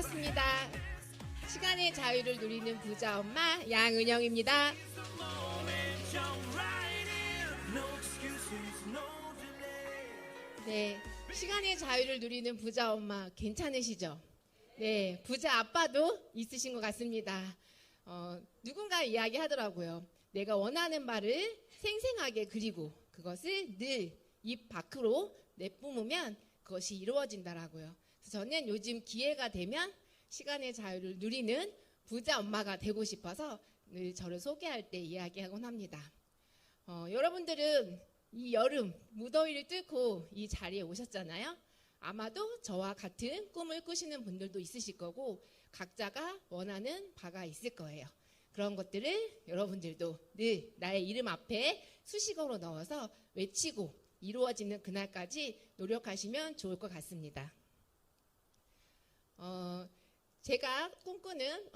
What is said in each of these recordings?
반갑습니다. 시간의 자유를 누리는 부자 엄마 양은영입니다. 네, 시간의 자유를 누리는 부자 엄마 괜찮으시죠? 네, 부자 아빠도 있으신 것 같습니다. 누군가 이야기하더라고요. 내가 원하는 말을 생생하게 그리고 그것을 늘 입 밖으로 내뿜으면 그것이 이루어진다라고요. 그래서 저는 요즘 기회가 되면 시간의 자유를 누리는 부자 엄마가 되고 싶어서 늘 저를 소개할 때 이야기하곤 합니다. 여러분들은 이 여름 무더위를 뚫고 이 자리에 오셨잖아요. 아마도 저와 같은 꿈을 꾸시는 분들도 있으실 거고 각자가 원하는 바가 있을 거예요. 그런 것들을 여러분들도 늘 나의 이름 앞에 수식어로 넣어서 외치고 이루어지는 그날까지 노력하시면 좋을 것 같습니다. 제가 꿈꾸는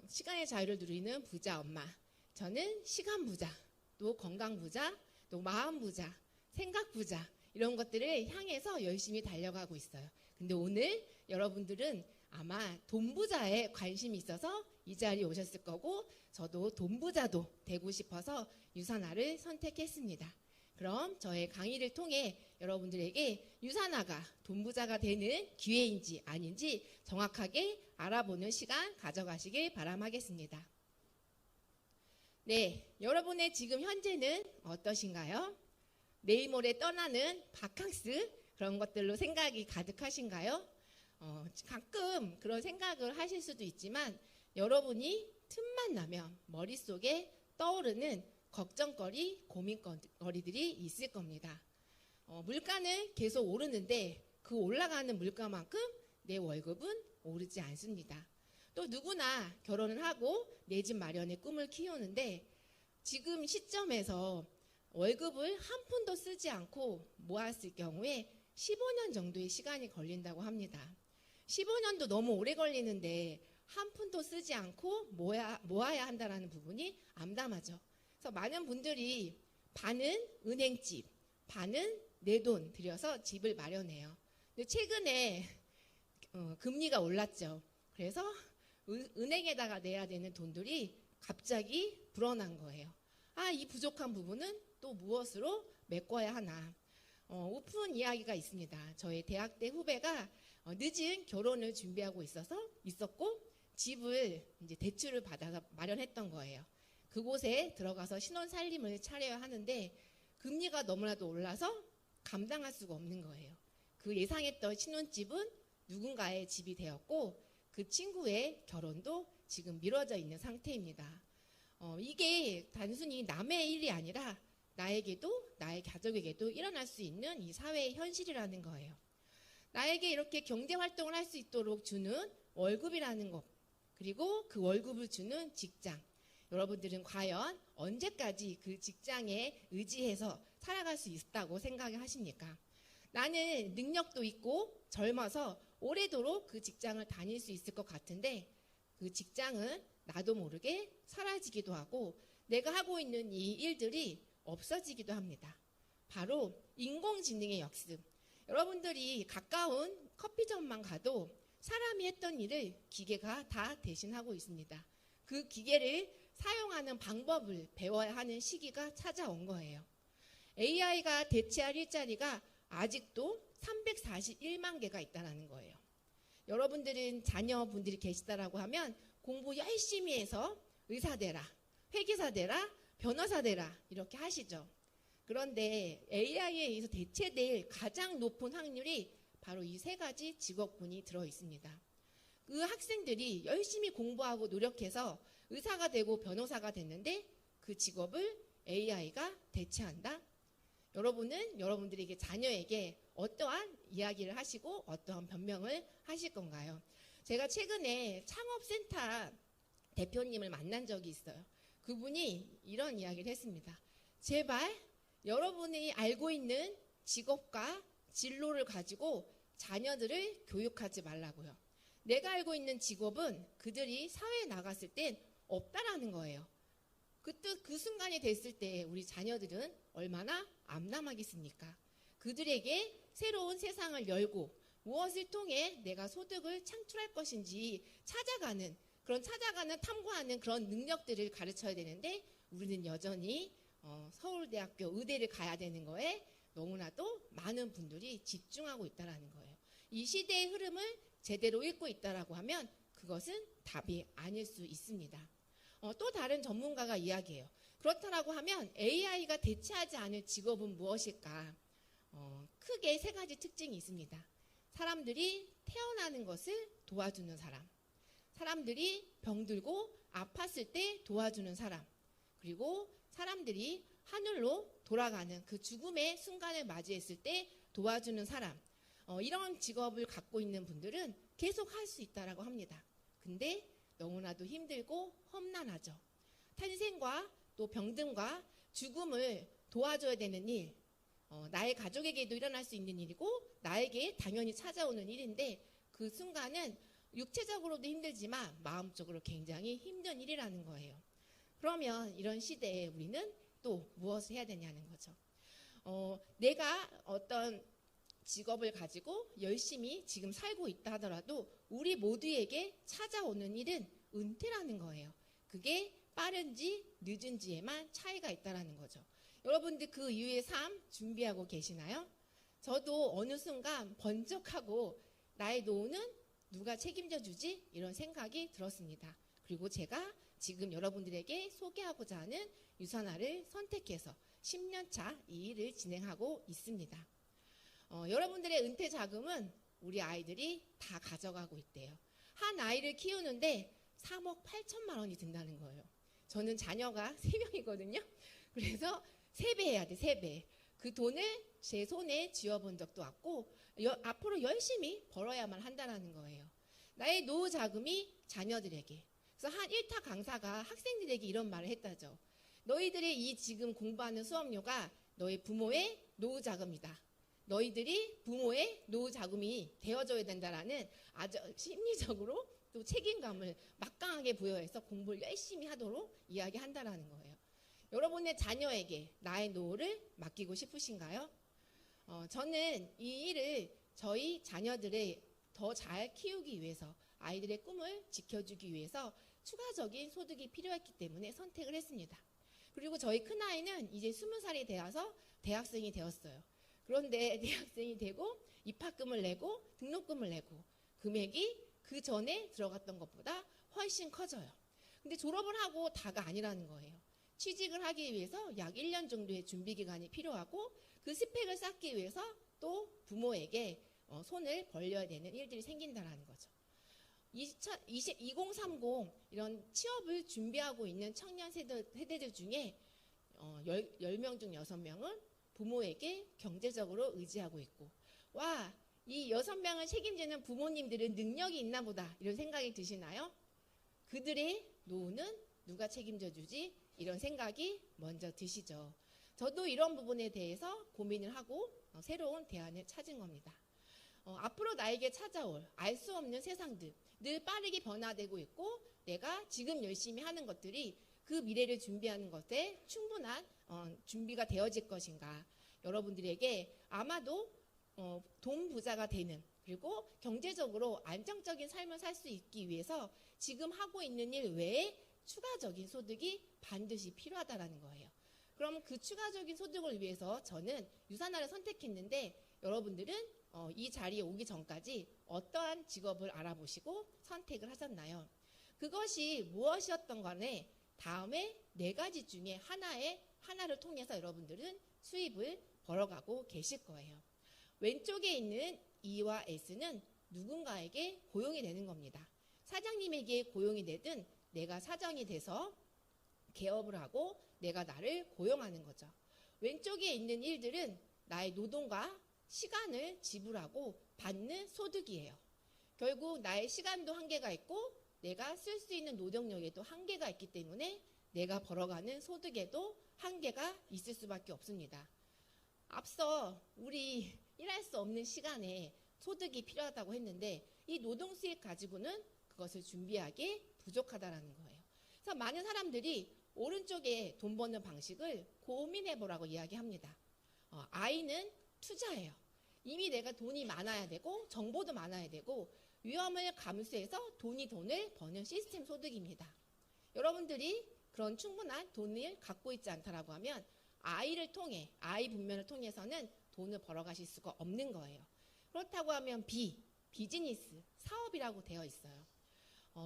시간의 자유를 누리는 부자 엄마. 저는 시간 부자, 또 건강 부자, 또 마음 부자, 생각 부자 이런 것들을 향해서 열심히 달려가고 있어요. 근데 오늘 여러분들은 아마 돈 부자에 관심이 있어서 이 자리에 오셨을 거고 저도 돈 부자도 되고 싶어서 유산화를 선택했습니다. 그럼 저의 강의를 통해 여러분들에게 유산화가 돈 부자가 되는 기회인지 아닌지 정확하게 알아보는 시간 가져가시길 바람하겠습니다. 네, 여러분의 지금 현재는 어떠신가요? 내일 모레 떠나는 바캉스 그런 것들로 생각이 가득하신가요? 가끔 그런 생각을 하실 수도 있지만 여러분이 틈만 나면 머릿속에 떠오르는 걱정거리, 고민거리들이 있을 겁니다. 물가는 계속 오르는데 그 올라가는 물가만큼 내 월급은 오르지 않습니다. 또 누구나 결혼을 하고 내 집 마련의 꿈을 키우는데 지금 시점에서 월급을 한 푼도 쓰지 않고 모았을 경우에 15년 정도의 시간이 걸린다고 합니다. 15년도 너무 오래 걸리는데 한 푼도 쓰지 않고 모아야 한다는 부분이 암담하죠. 그래서 많은 분들이 반은 은행집, 반은 내 돈 들여서 집을 마련해요. 근데 최근에 금리가 올랐죠. 그래서 은행에다가 내야 되는 돈들이 갑자기 불어난 거예요. 이 부족한 부분은 또 무엇으로 메꿔야 하나. 오픈 이야기가 있습니다. 저희 대학 때 후배가 늦은 결혼을 준비하고 있었고 집을 이제 대출을 받아서 마련했던 거예요. 그곳에 들어가서 신혼 살림을 차려야 하는데 금리가 너무나도 올라서 감당할 수가 없는 거예요. 그 예상했던 신혼집은 누군가의 집이 되었고 그 친구의 결혼도 지금 미뤄져 있는 상태입니다. 이게 단순히 남의 일이 아니라 나에게도 나의 가족에게도 일어날 수 있는 이 사회의 현실이라는 거예요. 나에게 이렇게 경제 활동을 할 수 있도록 주는 월급이라는 것 그리고 그 월급을 주는 직장 여러분들은 과연 언제까지 그 직장에 의지해서 살아갈 수 있다고 생각하십니까? 나는 능력도 있고 젊어서 오래도록 그 직장을 다닐 수 있을 것 같은데 그 직장은 나도 모르게 사라지기도 하고 내가 하고 있는 이 일들이 없어지기도 합니다. 바로 인공지능의 역습. 여러분들이 가까운 커피점만 가도 사람이 했던 일을 기계가 다 대신하고 있습니다. 그 기계를 사용하는 방법을 배워야 하는 시기가 찾아온 거예요. AI가 대체할 일자리가 아직도 341만 개가 있다는 거예요. 여러분들은 자녀분들이 계시다라고 하면 공부 열심히 해서 의사 되라, 회계사 되라, 변호사 되라 이렇게 하시죠. 그런데 AI에 의해서 대체될 가장 높은 확률이 바로 이 세 가지 직업군이 들어 있습니다. 그 학생들이 열심히 공부하고 노력해서 의사가 되고 변호사가 됐는데 그 직업을 AI가 대체한다? 여러분은 여러분들에게 자녀에게 어떠한 이야기를 하시고 어떠한 변명을 하실 건가요? 제가 최근에 창업센터 대표님을 만난 적이 있어요. 그분이 이런 이야기를 했습니다. 제발 여러분이 알고 있는 직업과 진로를 가지고 자녀들을 교육하지 말라고요. 내가 알고 있는 직업은 그들이 사회에 나갔을 땐 없다라는 거예요. 그 순간이 됐을 때 우리 자녀들은 얼마나 암담하겠습니까? 그들에게 새로운 세상을 열고 무엇을 통해 내가 소득을 창출할 것인지 찾아가는 탐구하는 그런 능력들을 가르쳐야 되는데 우리는 여전히 서울대학교 의대를 가야 되는 거에 너무나도 많은 분들이 집중하고 있다는 거예요. 이 시대의 흐름을 제대로 읽고 있다라고 하면 그것은 답이 아닐 수 있습니다. 또 다른 전문가가 이야기해요. 그렇다라고 하면 AI가 대체하지 않을 직업은 무엇일까? 크게 세 가지 특징이 있습니다. 사람들이 태어나는 것을 도와주는 사람, 사람들이 병들고 아팠을 때 도와주는 사람, 그리고 사람들이 하늘로 돌아가는 그 죽음의 순간을 맞이했을 때 도와주는 사람, 이런 직업을 갖고 있는 분들은 계속 할 수 있다라고 합니다. 근데 너무나도 힘들고 험난하죠. 탄생과 또 병든과 죽음을 도와줘야 되는 일, 나의 가족에게도 일어날 수 있는 일이고 나에게 당연히 찾아오는 일인데 그 순간은 육체적으로도 힘들지만 마음적으로 굉장히 힘든 일이라는 거예요. 그러면 이런 시대에 우리는 또 무엇을 해야 되냐는 거죠. 내가 어떤 직업을 가지고 열심히 지금 살고 있다 하더라도 우리 모두에게 찾아오는 일은 은퇴라는 거예요. 그게 빠른지 늦은지에만 차이가 있다는 거죠. 여러분들 그 이후의 삶 준비하고 계시나요? 저도 어느 순간 번쩍하고 나의 노후는 누가 책임져 주지? 이런 생각이 들었습니다. 그리고 제가 지금 여러분들에게 소개하고자 하는 유산화를 선택해서 10년차 이 일을 진행하고 있습니다. 여러분들의 은퇴 자금은 우리 아이들이 다 가져가고 있대요. 한 아이를 키우는데 3억 8천만 원이 든다는 거예요. 저는 자녀가 3명이거든요. 그래서 3배 해야 돼, 3배. 그 돈을 제 손에 쥐어본 적도 없고 앞으로 열심히 벌어야만 한다는 거예요. 나의 노후 자금이 자녀들에게. 그래서 한 1타 강사가 학생들에게 이런 말을 했다죠. 너희들의 이 지금 공부하는 수업료가 너희 부모의 노후 자금이다. 너희들이 부모의 노후 자금이 되어줘야 된다라는 아주 심리적으로 또 책임감을 막강하게 부여해서 공부를 열심히 하도록 이야기한다라는 거예요. 여러분의 자녀에게 나의 노후를 맡기고 싶으신가요? 저는 이 일을 저희 자녀들을 더 잘 키우기 위해서 아이들의 꿈을 지켜주기 위해서 추가적인 소득이 필요했기 때문에 선택을 했습니다. 그리고 저희 큰아이는 이제 20살이 되어서 대학생이 되었어요. 그런데 대학생이 되고 입학금을 내고 등록금을 내고 금액이 그 전에 들어갔던 것보다 훨씬 커져요. 근데 졸업을 하고 다가 아니라는 거예요. 취직을 하기 위해서 약 1년 정도의 준비 기간이 필요하고 그 스펙을 쌓기 위해서 또 부모에게 손을 벌려야 되는 일들이 생긴다는 거죠. 2030 이런 취업을 준비하고 있는 청년 세대들 중에 10명 중 6명은 부모에게 경제적으로 의지하고 있고 와, 이 6명을 책임지는 부모님들은 능력이 있나 보다 이런 생각이 드시나요? 그들의 노후는 누가 책임져 주지? 이런 생각이 먼저 드시죠. 저도 이런 부분에 대해서 고민을 하고 새로운 대안을 찾은 겁니다. 앞으로 나에게 찾아올 알 수 없는 세상들 늘 빠르게 변화되고 있고 내가 지금 열심히 하는 것들이 그 미래를 준비하는 것에 충분한 준비가 되어질 것인가. 여러분들에게 아마도 돈 부자가 되는 그리고 경제적으로 안정적인 삶을 살 수 있기 위해서 지금 하고 있는 일 외에 추가적인 소득이 반드시 필요하다는 거예요. 그럼 그 추가적인 소득을 위해서 저는 유산화를 선택했는데 여러분들은 이 자리에 오기 전까지 어떠한 직업을 알아보시고 선택을 하셨나요? 그것이 무엇이었던 간에 다음에 4가지 중에 하나를 통해서 여러분들은 수입을 벌어가고 계실 거예요. 왼쪽에 있는 E와 S는 누군가에게 고용이 되는 겁니다. 사장님에게 고용이 되든 내가 사장이 돼서 개업을 하고 내가 나를 고용하는 거죠. 왼쪽에 있는 일들은 나의 노동과 시간을 지불하고 받는 소득이에요. 결국 나의 시간도 한계가 있고 내가 쓸 수 있는 노동력에도 한계가 있기 때문에 내가 벌어가는 소득에도 한계가 있을 수밖에 없습니다. 앞서 우리 일할 수 없는 시간에 소득이 필요하다고 했는데 이 노동 수익 가지고는 그것을 준비하기 부족하다는 거예요. 그래서 많은 사람들이 오른쪽에 돈 버는 방식을 고민해 보라고 이야기합니다. I는 투자예요. 이미 내가 돈이 많아야 되고 정보도 많아야 되고 위험을 감수해서 돈을 버는 시스템 소득입니다. 여러분들이 그런 충분한 돈을 갖고 있지 않다라고 하면 아이를 통해, 아이 분면을 통해서는 돈을 벌어가실 수가 없는 거예요. 그렇다고 하면 비즈니스, 사업이라고 되어 있어요.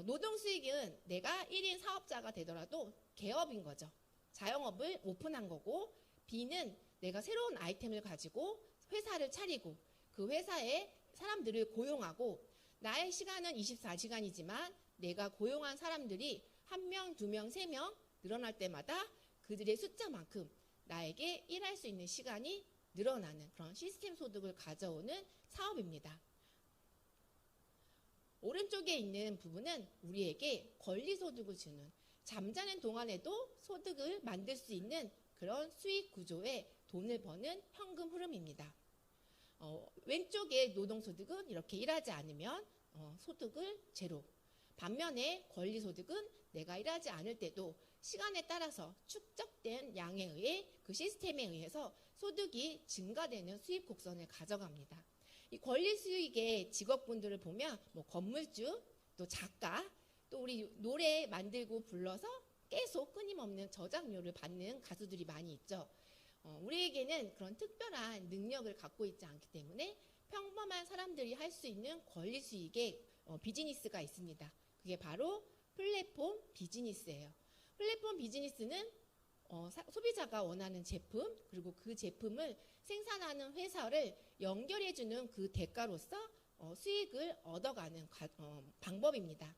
노동 수익은 내가 1인 사업자가 되더라도 개업인 거죠. 자영업을 오픈한 거고, B는 내가 새로운 아이템을 가지고 회사를 차리고 그 회사에 사람들을 고용하고, 나의 시간은 24시간이지만 내가 고용한 사람들이 1명, 2명, 3명 늘어날 때마다 그들의 숫자만큼 나에게 일할 수 있는 시간이 늘어나는 그런 시스템 소득을 가져오는 사업입니다. 오른쪽에 있는 부분은 우리에게 권리소득을 주는, 잠자는 동안에도 소득을 만들 수 있는 그런 수익 구조의 돈을 버는 현금 흐름입니다. 왼쪽의 노동소득은 이렇게 일하지 않으면 소득을 제로. 반면에 권리소득은 내가 일하지 않을 때도 시간에 따라서 축적된 양에 의해 그 시스템에 의해서 소득이 증가되는 수익 곡선을 가져갑니다. 이 권리 수익의 직업군들을 보면 건물주, 또 작가, 또 우리 노래 만들고 불러서 계속 끊임없는 저작료를 받는 가수들이 많이 있죠. 우리에게는 그런 특별한 능력을 갖고 있지 않기 때문에 평범한 사람들이 할 수 있는 권리 수익의 비즈니스가 있습니다. 그게 바로 플랫폼 비즈니스예요. 플랫폼 비즈니스는 소비자가 원하는 제품, 그리고 그 제품을 생산하는 회사를 연결해주는 그 대가로서 수익을 얻어가는 방법입니다.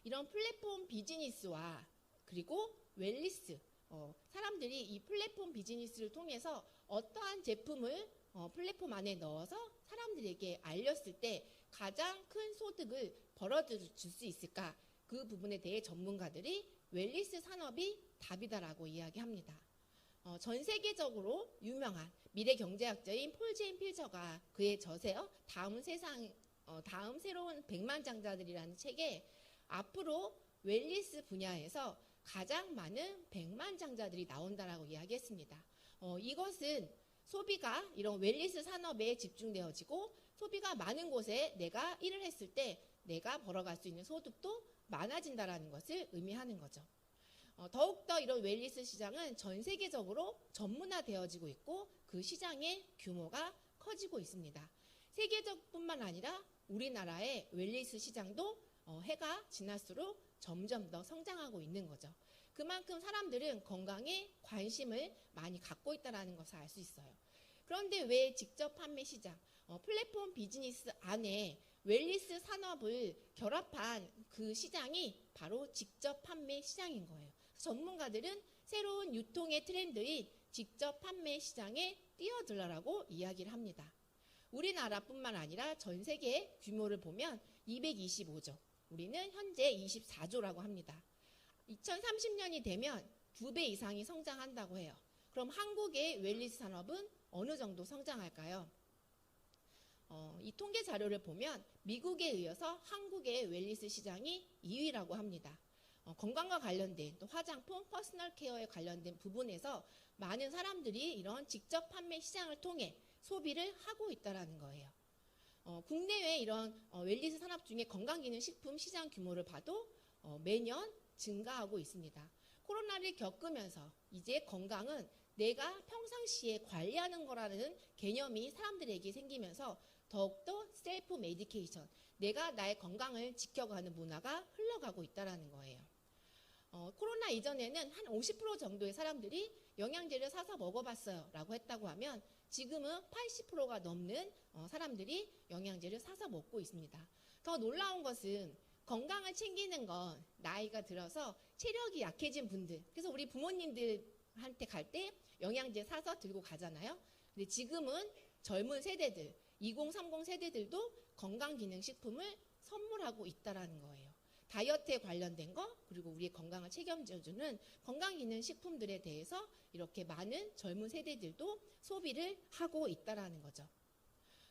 이런 플랫폼 비즈니스와 그리고 웰니스, 사람들이 이 플랫폼 비즈니스를 통해서 어떠한 제품을 플랫폼 안에 넣어서 사람들에게 알렸을 때 가장 큰 소득을 벌어줄 수 있을까? 그 부분에 대해 전문가들이 웰니스 산업이 답이다라고 이야기합니다. 전 세계적으로 유명한 미래 경제학자인 폴 제인 필저가 그의 저세요 다음 새로운 백만장자들이라는 책에 앞으로 웰니스 분야에서 가장 많은 백만장자들이 나온다라고 이야기했습니다. 이것은 소비가 이런 웰니스 산업에 집중되어지고 소비가 많은 곳에 내가 일을 했을 때 내가 벌어갈 수 있는 소득도 많아진다라는 것을 의미하는 거죠. 더욱더 이런 웰니스 시장은 전 세계적으로 전문화되어지고 있고 그 시장의 규모가 커지고 있습니다. 세계적뿐만 아니라 우리나라의 웰니스 시장도 해가 지날수록 점점 더 성장하고 있는 거죠. 그만큼 사람들은 건강에 관심을 많이 갖고 있다는 것을 알 수 있어요. 그런데 왜 직접 판매 시장, 플랫폼 비즈니스 안에 웰니스 산업을 결합한 그 시장이 바로 직접 판매 시장인 거예요. 전문가들은 새로운 유통의 트렌드인 직접 판매 시장에 뛰어들라고 이야기를 합니다. 우리나라뿐만 아니라 전 세계 규모를 보면 225조, 우리는 현재 24조라고 합니다. 2030년이 되면 2배 이상이 성장한다고 해요. 그럼 한국의 웰니스 산업은 어느 정도 성장할까요? 이 통계 자료를 보면 미국에 이어서 한국의 웰니스 시장이 2위라고 합니다. 건강과 관련된 또 화장품, 퍼스널 케어에 관련된 부분에서 많은 사람들이 이런 직접 판매 시장을 통해 소비를 하고 있다는 거예요. 국내외 이런 웰니스 산업 중에 건강기능식품 시장 규모를 봐도 매년 증가하고 있습니다. 코로나를 겪으면서 이제 건강은 내가 평상시에 관리하는 거라는 개념이 사람들에게 생기면서 더욱더 셀프 메디케이션, 내가 나의 건강을 지켜가는 문화가 흘러가고 있다는 거예요. 코로나 이전에는 한 50% 정도의 사람들이 영양제를 사서 먹어봤어요 라고 했다고 하면 지금은 80%가 넘는 사람들이 영양제를 사서 먹고 있습니다. 더 놀라운 것은 건강을 챙기는 건 나이가 들어서 체력이 약해진 분들, 그래서 우리 부모님들한테 갈 때 영양제 사서 들고 가잖아요. 근데 지금은 젊은 세대들, 2030 세대들도 건강기능식품을 선물하고 있다는 거예요. 다이어트에 관련된 거, 그리고 우리의 건강을 책임져주는 건강기능식품들에 대해서 이렇게 많은 젊은 세대들도 소비를 하고 있다는 거죠.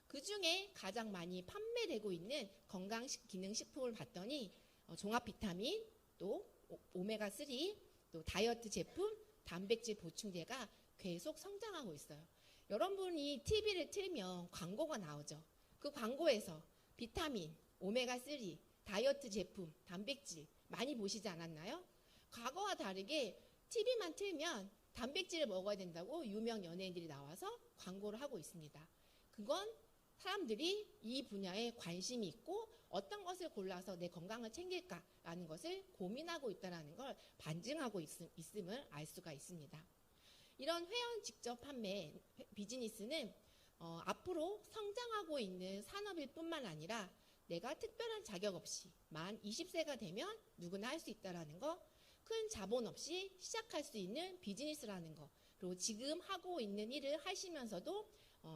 그 중에 가장 많이 판매되고 있는 건강기능식품을 봤더니 종합비타민, 또 오메가3, 또 다이어트 제품, 단백질 보충제가 계속 성장하고 있어요. 여러분이 TV를 틀면 광고가 나오죠. 그 광고에서 비타민, 오메가3, 다이어트 제품, 단백질 많이 보시지 않았나요? 과거와 다르게 TV만 틀면 단백질을 먹어야 된다고 유명 연예인들이 나와서 광고를 하고 있습니다. 그건 사람들이 이 분야에 관심이 있고 어떤 것을 골라서 내 건강을 챙길까라는 것을 고민하고 있다는 걸 반증하고 있음을 알 수가 있습니다. 이런 회원 직접 판매 비즈니스는 앞으로 성장하고 있는 산업일 뿐만 아니라 내가 특별한 자격 없이 만 20세가 되면 누구나 할 수 있다는 거, 큰 자본 없이 시작할 수 있는 비즈니스라는 거, 그리고 지금 하고 있는 일을 하시면서도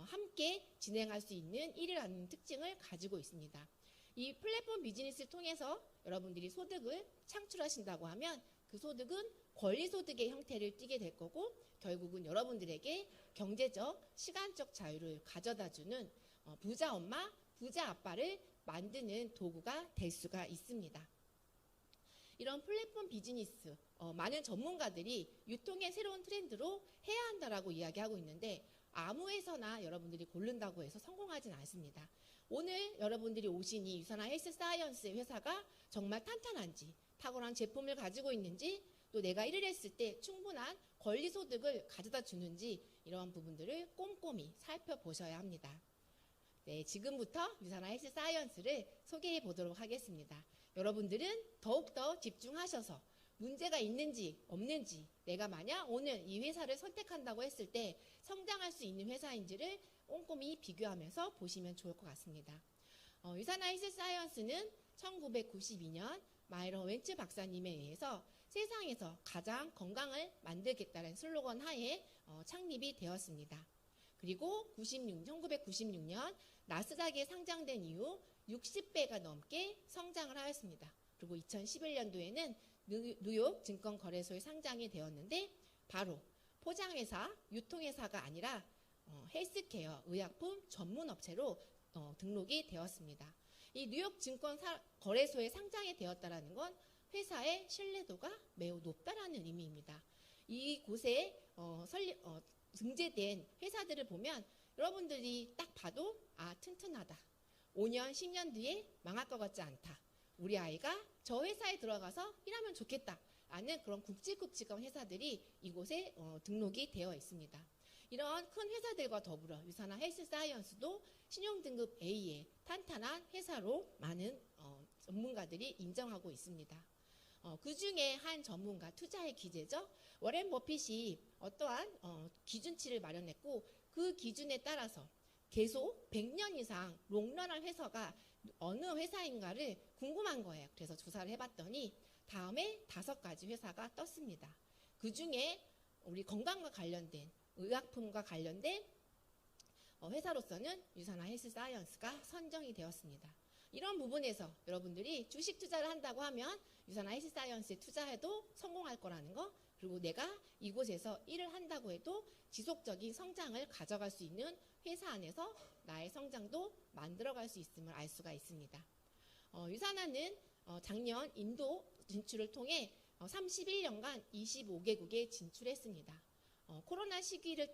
함께 진행할 수 있는 일이라는 특징을 가지고 있습니다. 이 플랫폼 비즈니스를 통해서 여러분들이 소득을 창출하신다고 하면 그 소득은 권리소득의 형태를 띠게 될 거고 결국은 여러분들에게 경제적, 시간적 자유를 가져다주는 부자 엄마, 부자 아빠를 만드는 도구가 될 수가 있습니다. 이런 플랫폼 비즈니스, 많은 전문가들이 유통의 새로운 트렌드로 해야 한다라고 이야기하고 있는데 아무 회사나 여러분들이 고른다고 해서 성공하진 않습니다. 오늘 여러분들이 오신 이 유산화 헬스 사이언스 회사가 정말 탄탄한지, 탁월한 제품을 가지고 있는지, 또 내가 일을 했을 때 충분한 권리소득을 가져다 주는지 이러한 부분들을 꼼꼼히 살펴보셔야 합니다. 네, 지금부터 유산화 헬스 사이언스를 소개해 보도록 하겠습니다. 여러분들은 더욱더 집중하셔서 문제가 있는지 없는지, 내가 만약 오늘 이 회사를 선택한다고 했을 때 성장할 수 있는 회사인지를 꼼꼼히 비교하면서 보시면 좋을 것 같습니다. 유산화 헬스 사이언스는 1992년 마이런 웬츠 박사님에 의해서 세상에서 가장 건강을 만들겠다는 슬로건 하에 창립이 되었습니다. 그리고 1996년 나스닥에 상장된 이후 60배가 넘게 성장을 하였습니다. 그리고 2011년도에는 뉴욕 증권거래소에 상장이 되었는데 바로 포장회사, 유통회사가 아니라 헬스케어, 의약품 전문업체로 등록이 되었습니다. 이 뉴욕 증권거래소에 상장이 되었다는 건 회사의 신뢰도가 매우 높다라는 의미입니다. 이곳에 등재된 회사들을 보면 여러분들이 딱 봐도 튼튼하다. 5년, 10년 뒤에 망할 것 같지 않다. 우리 아이가 저 회사에 들어가서 일하면 좋겠다. 라는 그런 굵직굵직한 회사들이 이곳에 등록이 되어 있습니다. 이런 큰 회사들과 더불어 유산화 헬스 사이언스도 신용등급 A의 탄탄한 회사로 많은 전문가들이 인정하고 있습니다. 그 중에 한 전문가, 투자의 기재죠. 워렌 버핏이 어떠한 기준치를 마련했고 그 기준에 따라서 계속 100년 이상 롱런한 회사가 어느 회사인가를 궁금한 거예요. 그래서 조사를 해봤더니 다음에 5가지 회사가 떴습니다. 그 중에 우리 건강과 관련된 의약품과 관련된 회사로서는 유산화 헬스 사이언스가 선정이 되었습니다. 이런 부분에서 여러분들이 주식 투자를 한다고 하면 유산화 헬스 사이언스에 투자해도 성공할 거라는 거, 그리고 내가 이곳에서 일을 한다고 해도 지속적인 성장을 가져갈 수 있는 회사 안에서 나의 성장도 만들어갈 수 있음을 알 수가 있습니다. 유산화는 작년 인도 진출을 통해 31년간 25개국에 진출했습니다. 코로나 시기를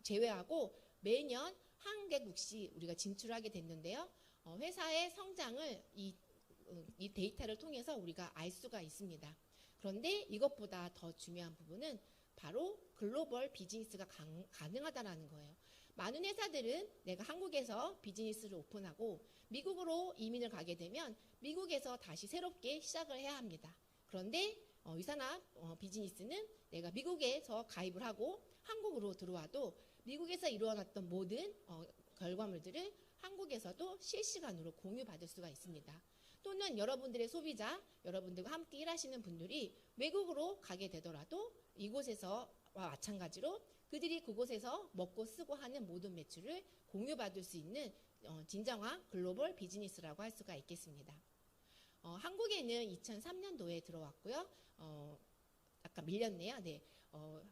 제외하고 매년 한 개국씩 우리가 진출하게 됐는데요. 회사의 성장을 이 데이터를 통해서 우리가 알 수가 있습니다. 그런데 이것보다 더 중요한 부분은 바로 글로벌 비즈니스가 가능하다는 거예요. 많은 회사들은 내가 한국에서 비즈니스를 오픈하고 미국으로 이민을 가게 되면 미국에서 다시 새롭게 시작을 해야 합니다. 그런데 유산화 비즈니스는 내가 미국에서 가입을 하고 한국으로 들어와도 미국에서 이루어졌던 모든 결과물들을 한국에서도 실시간으로 공유받을 수가 있습니다. 또는 여러분들의 소비자, 여러분들과 함께 일하시는 분들이 외국으로 가게 되더라도 이곳에서와 마찬가지로 그들이 그곳에서 먹고 쓰고 하는 모든 매출을 공유받을 수 있는 진정한 글로벌 비즈니스라고 할 수가 있겠습니다. 한국에는 2003년도에 들어왔고요. 약간 밀렸네요. 네.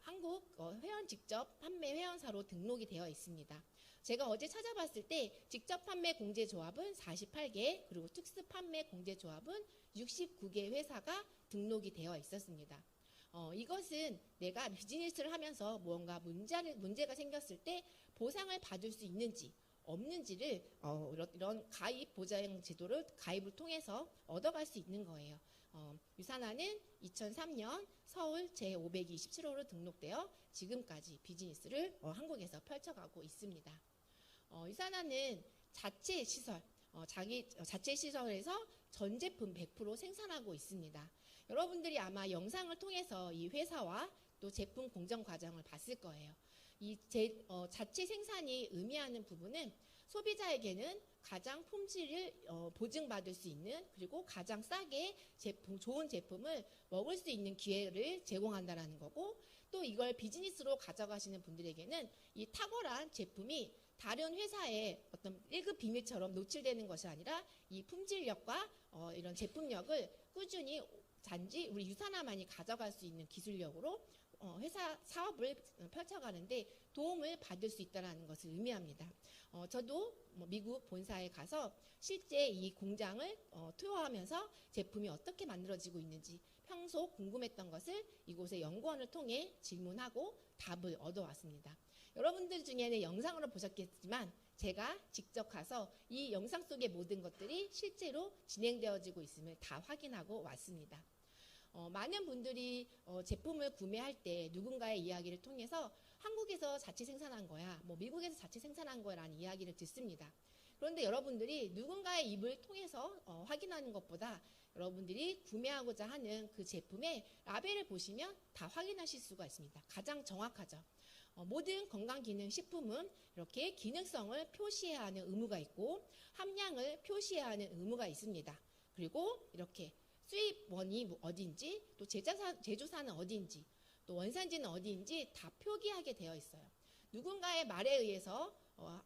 한국 회원 직접 판매 회원사로 등록이 되어 있습니다. 제가 어제 찾아봤을 때 직접 판매 공제조합은 48개, 그리고 특수 판매 공제조합은 69개 회사가 등록이 되어 있었습니다. 이것은 내가 비즈니스를 하면서 무언가 문제가 생겼을 때 보상을 받을 수 있는지 없는지를 이런 가입 보장 제도를 가입을 통해서 얻어갈 수 있는 거예요. 유산화는 2003년 서울 제527호로 등록되어 지금까지 비즈니스를 한국에서 펼쳐가고 있습니다. 유산화는 자체 시설, 자체 시설에서 전 제품 100% 생산하고 있습니다. 여러분들이 아마 영상을 통해서 이 회사와 또 제품 공정 과정을 봤을 거예요. 이 자체 생산이 의미하는 부분은 소비자에게는 가장 품질을 보증받을 수 있는, 그리고 가장 싸게 좋은 제품을 먹을 수 있는 기회를 제공한다는 거고, 또 이걸 비즈니스로 가져가시는 분들에게는 이 탁월한 제품이 다른 회사의 어떤 1급 비밀처럼 노출되는 것이 아니라 이 품질력과 이런 제품력을 꾸준히 단지 우리 유산화만이 가져갈 수 있는 기술력으로 회사 사업을 펼쳐가는데 도움을 받을 수 있다는 것을 의미합니다. 저도 미국 본사에 가서 실제 이 공장을 투어하면서 제품이 어떻게 만들어지고 있는지 평소 궁금했던 것을 이곳의 연구원을 통해 질문하고 답을 얻어왔습니다. 여러분들 중에는 영상으로 보셨겠지만 제가 직접 가서 이 영상 속의 모든 것들이 실제로 진행되어지고 있음을 다 확인하고 왔습니다. 많은 분들이 제품을 구매할 때 누군가의 이야기를 통해서 한국에서 자체 생산한 거야, 미국에서 자체 생산한 거야 라는 이야기를 듣습니다. 그런데 여러분들이 누군가의 입을 통해서 확인하는 것보다 여러분들이 구매하고자 하는 그 제품의 라벨을 보시면 다 확인하실 수가 있습니다. 가장 정확하죠. 모든 건강기능식품은 이렇게 기능성을 표시해야 하는 의무가 있고 함량을 표시해야 하는 의무가 있습니다. 그리고 이렇게 수입원이 어디인지, 또 제조사는 어디인지, 또 원산지는 어디인지 다 표기하게 되어 있어요. 누군가의 말에 의해서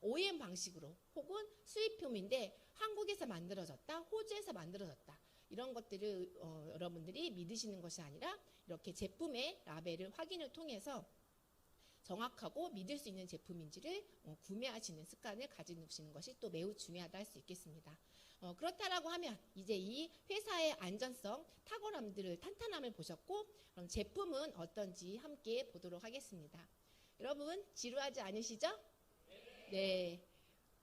OEM 방식으로 혹은 수입품인데 한국에서 만들어졌다, 호주에서 만들어졌다, 이런 것들을 여러분들이 믿으시는 것이 아니라 이렇게 제품의 라벨을 확인을 통해서 정확하고 믿을 수 있는 제품인지를 구매하시는 습관을 가지시는 것이 또 매우 중요하다 할 수 있겠습니다. 그렇다라고 하면 이제 이 회사의 안전성, 탁월함들을 탄탄함을 보셨고, 그럼 제품은 어떤지 함께 보도록 하겠습니다. 여러분 지루하지 않으시죠? 네.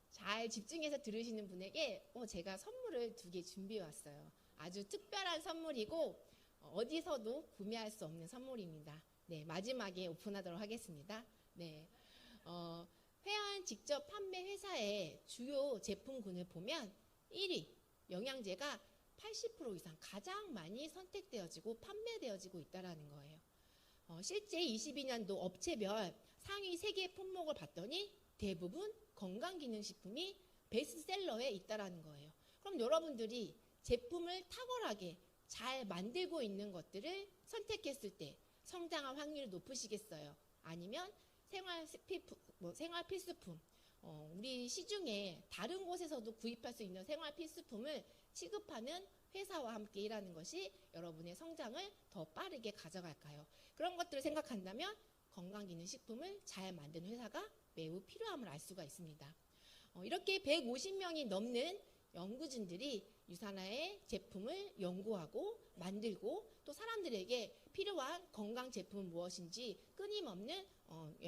잘 집중해서 들으시는 분에게 제가 선물을 2개 준비해 왔어요. 아주 특별한 선물이고 어디서도 구매할 수 없는 선물입니다. 네, 마지막에 오픈하도록 하겠습니다. 네, 회원 직접 판매 회사의 주요 제품군을 보면 1위 영양제가 80% 이상 가장 많이 선택되어지고 판매되어지고 있다는 거예요. 실제 22년도 업체별 상위 3개 품목을 봤더니 대부분 건강기능식품이 베스트셀러에 있다는 거예요. 그럼 여러분들이 제품을 탁월하게 잘 만들고 있는 것들을 선택했을 때 성장할 확률이 높으시겠어요? 아니면 생활 필수품, 우리 시중에 다른 곳에서도 구입할 수 있는 생활 필수품을 취급하는 회사와 함께 일하는 것이 여러분의 성장을 더 빠르게 가져갈까요? 그런 것들을 생각한다면 건강기능식품을 잘 만드는 회사가 매우 필요함을 알 수가 있습니다. 이렇게 150명이 넘는 연구진들이 유산화의 제품을 연구하고 만들고 또 사람들에게 필요한 건강 제품은 무엇인지 끊임없는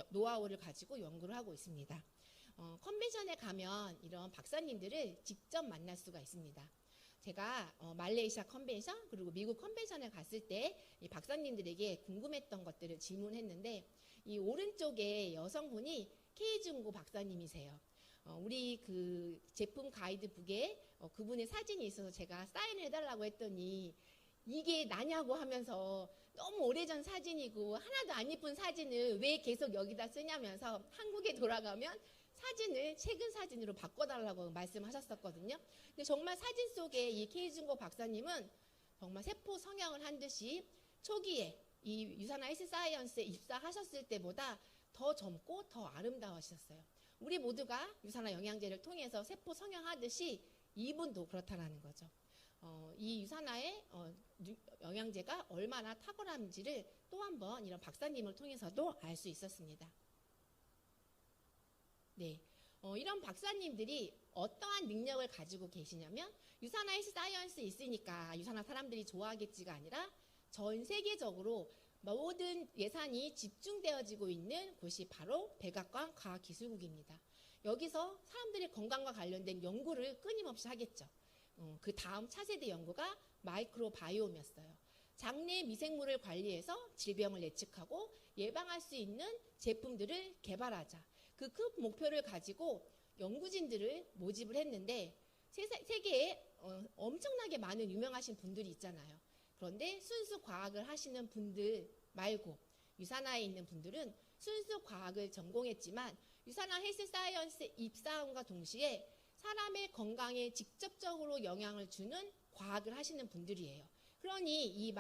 노하우를 가지고 연구를 하고 있습니다. 컨벤션에 가면 이런 박사님들을 직접 만날 수가 있습니다. 제가 말레이시아 컨벤션 그리고 미국 컨벤션에 갔을 때 이 박사님들에게 궁금했던 것들을 질문했는데, 이 오른쪽에 여성분이 K중고 박사님이세요. 우리 그 제품 가이드북에 그분의 사진이 있어서 제가 사인을 해달라고 했더니 이게 나냐고 하면서 너무 오래전 사진이고 하나도 안 이쁜 사진을 왜 계속 여기다 쓰냐면서 한국에 돌아가면 사진을 최근 사진으로 바꿔달라고 말씀하셨었거든요. 근데 정말 사진 속에 이 K중고 박사님은 정말 세포 성형을 한 듯이 초기에 이 유산화 헬스사이언스에 입사하셨을 때보다 더 젊고 더 아름다우셨어요. 우리 모두가 유산화 영양제를 통해서 세포 성형하듯이 이분도 그렇다는 거죠. 이 유산화의 영양제가 얼마나 탁월한지를 또 한 번 이런 박사님을 통해서도 알 수 있었습니다. 네, 이런 박사님들이 어떠한 능력을 가지고 계시냐면 유산화 헬스 사이언스 있으니까 유산화 사람들이 좋아하겠지가 아니라 전 세계적으로 모든 예산이 집중되어지고 있는 곳이 바로 백악관 과학기술국입니다. 여기서 사람들의 건강과 관련된 연구를 끊임없이 하겠죠. 그 다음 차세대 연구가 마이크로바이옴이었어요. 장내 미생물을 관리해서 질병을 예측하고 예방할 수 있는 제품들을 개발하자. 그 큰 목표를 가지고 연구진들을 모집을 했는데 세계에 엄청나게 많은 유명하신 분들이 있잖아요. 그런데 순수 과학을 하시는 분들 말고 유산화에 있는 분들은 순수 과학을 전공했지만 유산화 헬스 사이언스에 입사함과 동시에 사람의 건강에 직접적으로 영향을 주는 과학을 하시는 분들이에요. 그러니 이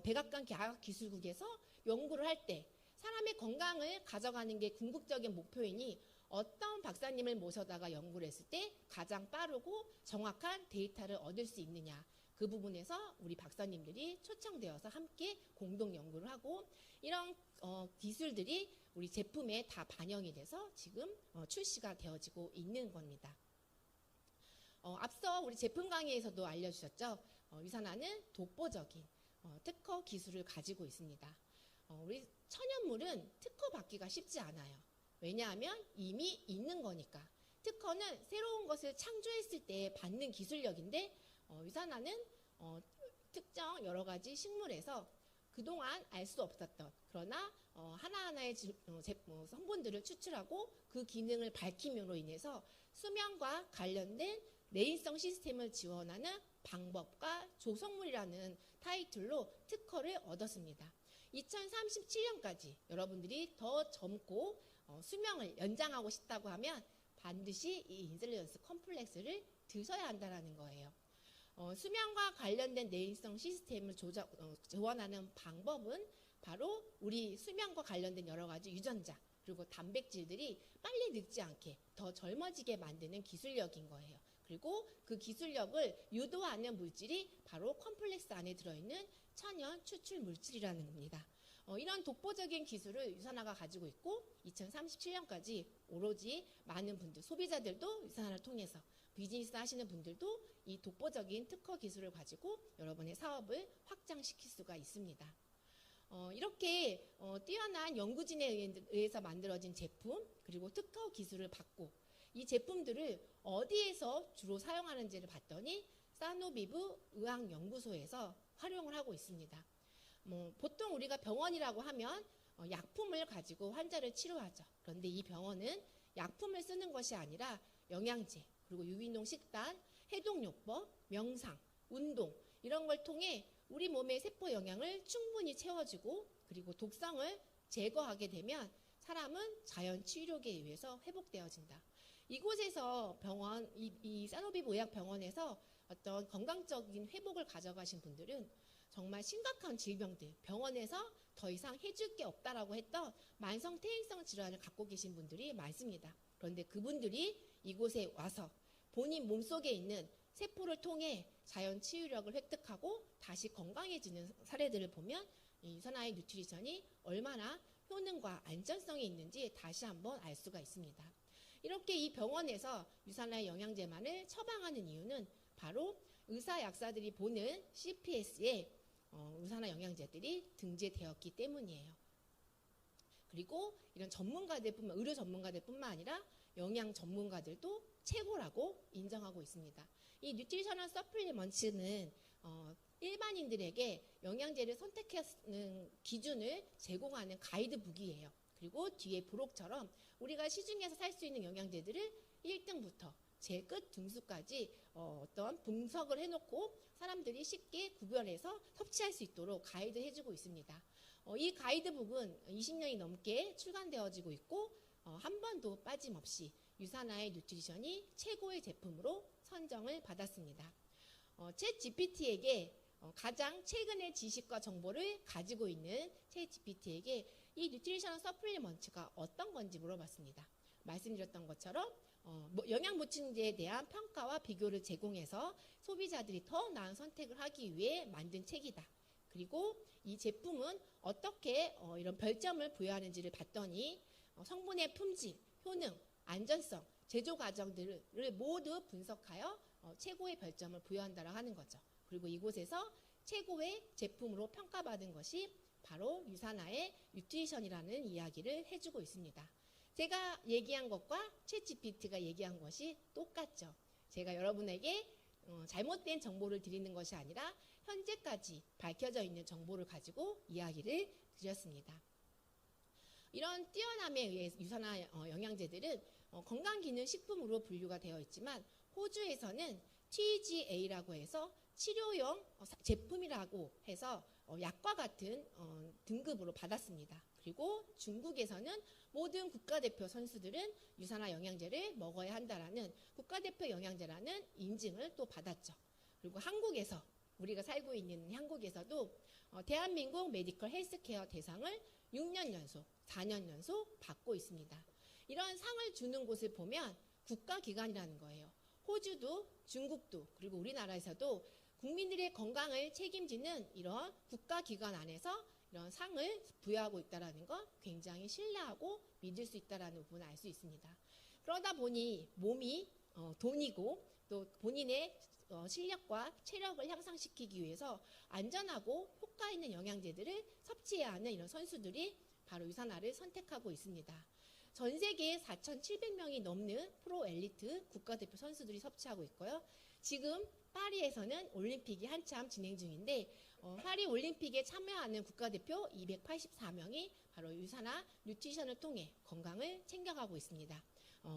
백악관 과학기술국에서 연구를 할 때 사람의 건강을 가져가는 게 궁극적인 목표이니 어떤 박사님을 모셔다가 연구를 했을 때 가장 빠르고 정확한 데이터를 얻을 수 있느냐. 그 부분에서 우리 박사님들이 초청되어서 함께 공동 연구를 하고 이런 기술들이 우리 제품에 다 반영이 돼서 지금 출시가 되어지고 있는 겁니다. 앞서 우리 제품 강의에서도 알려주셨죠. 유산화는 독보적인 특허 기술을 가지고 있습니다. 우리 천연물은 특허받기가 쉽지 않아요. 왜냐하면 이미 있는 거니까. 특허는 새로운 것을 창조했을 때 받는 기술력인데 유산화는 특정 여러 가지 식물에서 그동안 알 수 없었던 그러나 하나하나의 성분들을 추출하고 그 기능을 밝힘으로 인해서 수면과 관련된 내인성 시스템을 지원하는 방법과 조성물이라는 타이틀로 특허를 얻었습니다. 2037년까지 여러분들이 더 젊고 수명을 연장하고 싶다고 하면 반드시 이 인슬리언스 컴플렉스를 드셔야 한다는 거예요. 수면과 관련된 내인성 시스템을 지원하는 방법은 바로 우리 수면과 관련된 여러 가지 유전자 그리고 단백질들이 빨리 늙지 않게 더 젊어지게 만드는 기술력인 거예요. 그리고 그 기술력을 유도하는 물질이 바로 컴플렉스 안에 들어있는 천연 추출 물질이라는 겁니다. 이런 독보적인 기술을 유산화가 가지고 있고 2037년까지 오로지 많은 분들, 소비자들도 유산화를 통해서 비즈니스 하시는 분들도 이 독보적인 특허 기술을 가지고 여러분의 사업을 확장시킬 수가 있습니다. 이렇게 뛰어난 연구진에 의해서 만들어진 제품 그리고 특허 기술을 받고 이 제품들을 어디에서 주로 사용하는지를 봤더니 사노비브 의학연구소에서 활용을 하고 있습니다. 보통 우리가 병원이라고 하면 약품을 가지고 환자를 치료하죠. 그런데 이 병원은 약품을 쓰는 것이 아니라 영양제, 그리고 유기농 식단, 해독요법, 명상, 운동 이런 걸 통해 우리 몸의 세포 영양을 충분히 채워주고 그리고 독성을 제거하게 되면 사람은 자연 치유력에 의해서 회복되어진다. 이곳에서 병원, 이 사노비브 의학병원에서 어떤 건강적인 회복을 가져가신 분들은 정말 심각한 질병들, 병원에서 더 이상 해줄 게 없다라고 했던 만성 퇴행성 질환을 갖고 계신 분들이 많습니다. 그런데 그분들이 이곳에 와서 본인 몸속에 있는 세포를 통해 자연 치유력을 획득하고 다시 건강해지는 사례들을 보면 이 유산화의 뉴트리션이 얼마나 효능과 안전성이 있는지 다시 한번 알 수가 있습니다. 이렇게 이 병원에서 유산화의 영양제만을 처방하는 이유는 바로 의사 약사들이 보는 CPS에 유산화 영양제들이 등재되었기 때문이에요. 그리고 이런 의료 전문가들뿐만 아니라 영양 전문가들도 최고라고 인정하고 있습니다. 이 뉴트리셔널 서플리먼츠는 일반인들에게 영양제를 선택하는 기준을 제공하는 가이드북이에요. 그리고 뒤에 부록처럼 우리가 시중에서 살 수 있는 영양제들을 1등부터 제일 끝 등수까지 어떤 분석을 해놓고 사람들이 쉽게 구별해서 섭취할 수 있도록 가이드해주고 있습니다. 이 가이드북은 20년이 넘게 출간되어지고 있고 한 번도 빠짐없이 유산화의 뉴트리션이 최고의 제품으로 선정을 받았습니다. 챗 GPT에게 가장 최근의 지식과 정보를 가지고 있는 챗 GPT에게 이 뉴트리셔널 서플리먼트가 어떤 건지 물어봤습니다. 말씀드렸던 것처럼 영양 보충제에 대한 평가와 비교를 제공해서 소비자들이 더 나은 선택을 하기 위해 만든 책이다. 그리고 이 제품은 어떻게 이런 별점을 부여하는지를 봤더니 성분의 품질, 효능, 안전성, 제조 과정들을 모두 분석하여 최고의 별점을 부여한다고 하는 거죠. 그리고 이곳에서 최고의 제품으로 평가받은 것이 바로 유산화의 뉴트리션이라는 이야기를 해주고 있습니다. 제가 얘기한 것과 챗GPT가 얘기한 것이 똑같죠. 제가 여러분에게 잘못된 정보를 드리는 것이 아니라 현재까지 밝혀져 있는 정보를 가지고 이야기를 드렸습니다. 이런 뛰어남에 의해 유산화 영양제들은 건강기능식품으로 분류가 되어 있지만 호주에서는 TGA라고 해서 치료용 제품이라고 해서 약과 같은 등급으로 받았습니다. 그리고 중국에서는 모든 국가대표 선수들은 유산화 영양제를 먹어야 한다라는 국가대표 영양제라는 인증을 또 받았죠. 그리고 한국에서 우리가 살고 있는 한국에서도 대한민국 메디컬 헬스케어 대상을 6년 연속, 4년 연속 받고 있습니다. 이런 상을 주는 곳을 보면 국가기관이라는 거예요. 호주도 중국도 그리고 우리나라에서도 국민들의 건강을 책임지는 이런 국가기관 안에서 이런 상을 부여하고 있다는 거 굉장히 신뢰하고 믿을 수 있다는 부분을 알 수 있습니다. 그러다 보니 몸이 돈이고 또 본인의 실력과 체력을 향상시키기 위해서 안전하고 효과 있는 영양제들을 섭취해야 하는 이런 선수들이 바로 유산화를 선택하고 있습니다. 전 세계에 4,700명이 넘는 프로 엘리트 국가대표 선수들이 섭취하고 있고요. 지금 파리에서는 올림픽이 한참 진행 중인데 파리 올림픽에 참여하는 국가대표 284명이 바로 유산화 뉴트리션을 통해 건강을 챙겨가고 있습니다.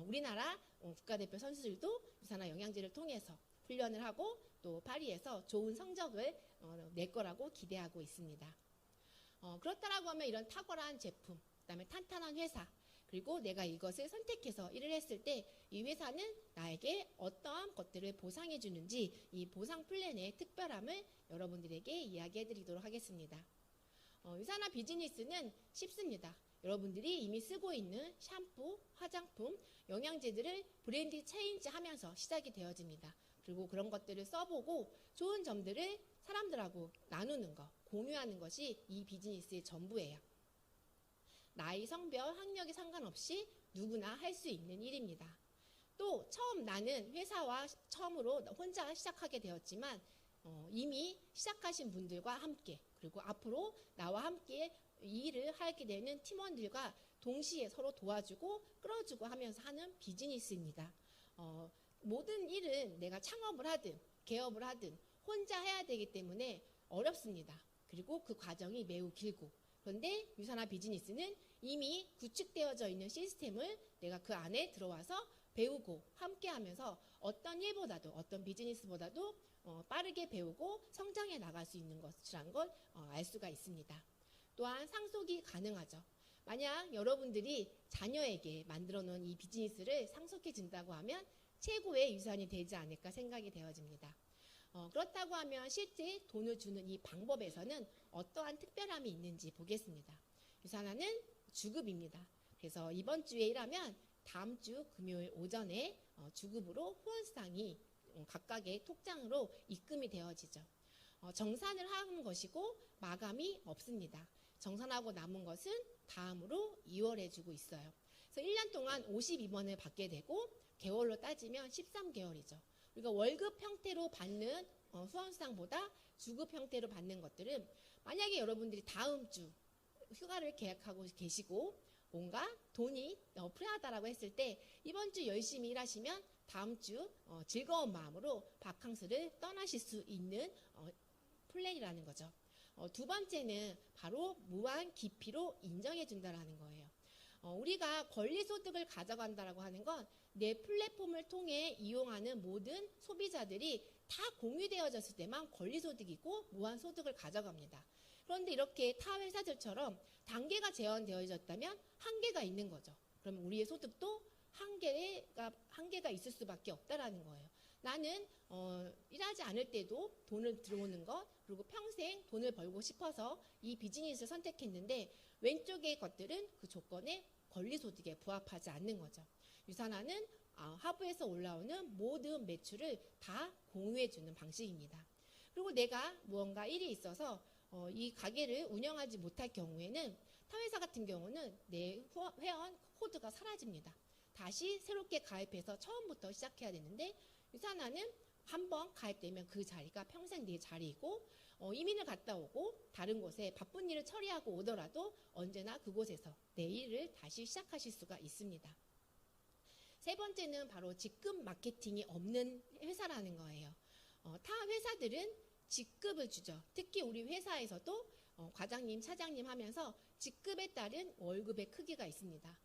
우리나라 국가대표 선수들도 유산화 영양제를 통해서 훈련을 하고 또 파리에서 좋은 성적을 낼 거라고 기대하고 있습니다. 그렇다라고 하면 이런 탁월한 제품, 그다음에 탄탄한 회사, 그리고 내가 이것을 선택해서 일을 했을 때 이 회사는 나에게 어떠한 것들을 보상해 주는지 이 보상 플랜의 특별함을 여러분들에게 이야기해 드리도록 하겠습니다. 유산화 비즈니스는 쉽습니다. 여러분들이 이미 쓰고 있는 샴푸, 화장품, 영양제들을 브랜드 체인지 하면서 시작이 되어집니다. 그리고 그런 것들을 써보고 좋은 점들을 사람들하고 나누는 것, 공유하는 것이 이 비즈니스의 전부예요. 나이, 성별, 학력에 상관없이 누구나 할 수 있는 일입니다. 또 처음 나는 회사와 처음으로 혼자 시작하게 되었지만 이미 시작하신 분들과 함께 그리고 앞으로 나와 함께 이 일을 하게 되는 팀원들과 동시에 서로 도와주고 끌어주고 하면서 하는 비즈니스입니다. 모든 일은 내가 창업을 하든 개업을 하든 혼자 해야 되기 때문에 어렵습니다. 그리고 그 과정이 매우 길고 그런데 유산화 비즈니스는 이미 구축되어져 있는 시스템을 내가 그 안에 들어와서 배우고 함께 하면서 어떤 일보다도 어떤 비즈니스보다도 빠르게 배우고 성장해 나갈 수 있는 것이라는 걸 알 수가 있습니다. 또한 상속이 가능하죠. 만약 여러분들이 자녀에게 만들어 놓은 이 비즈니스를 상속해 준다고 하면 최고의 유산이 되지 않을까 생각이 되어집니다. 그렇다고 하면 실제 돈을 주는 이 방법에서는 어떠한 특별함이 있는지 보겠습니다. 유산화는 주급입니다. 그래서 이번 주에 일하면 다음 주 금요일 오전에 주급으로 후원상이 각각의 톡장으로 입금이 되어지죠. 정산을 하는 것이고 마감이 없습니다. 정산하고 남은 것은 다음으로 2월에 주고 있어요. 그래서 1년 동안 52번을 받게 되고 개월로 따지면 13개월이죠. 우리가 월급 형태로 받는 후원상보다 주급 형태로 받는 것들은 만약에 여러분들이 다음 주 휴가를 계획하고 계시고 뭔가 돈이 필요하다라고 했을 때 이번 주 열심히 일하시면 다음 주 즐거운 마음으로 바캉스를 떠나실 수 있는 플랜이라는 거죠. 두 번째는 바로 무한 기피로 인정해 준다라는 거예요. 우리가 권리소득을 가져간다라고 하는 건 내 플랫폼을 통해 이용하는 모든 소비자들이 다 공유되어졌을 때만 권리소득이고 무한소득을 가져갑니다. 그런데 이렇게 타 회사들처럼 단계가 제한되어졌다면 한계가 있는 거죠. 그럼 우리의 소득도 한계가 있을 수밖에 없다라는 거예요. 나는 일하지 않을 때도 돈을 들어오는 것 그리고 평생 돈을 벌고 싶어서 이 비즈니스를 선택했는데 왼쪽의 것들은 그 조건에 권리소득에 부합하지 않는 거죠. 유산화는 하부에서 올라오는 모든 매출을 다 공유해주는 방식입니다. 그리고 내가 무언가 일이 있어서 이 가게를 운영하지 못할 경우에는 타회사 같은 경우는 내 회원 코드가 사라집니다. 다시 새롭게 가입해서 처음부터 시작해야 되는데 유산화는 한번 가입되면 그 자리가 평생 내 자리이고 이민을 갔다 오고 다른 곳에 바쁜 일을 처리하고 오더라도 언제나 그곳에서 내 일을 다시 시작하실 수가 있습니다. 세 번째는 바로 직급 마케팅이 없는 회사라는 거예요. 타 회사들은 직급을 주죠. 특히 우리 회사에서도 과장님, 차장님 하면서 직급에 따른 월급의 크기가 있습니다.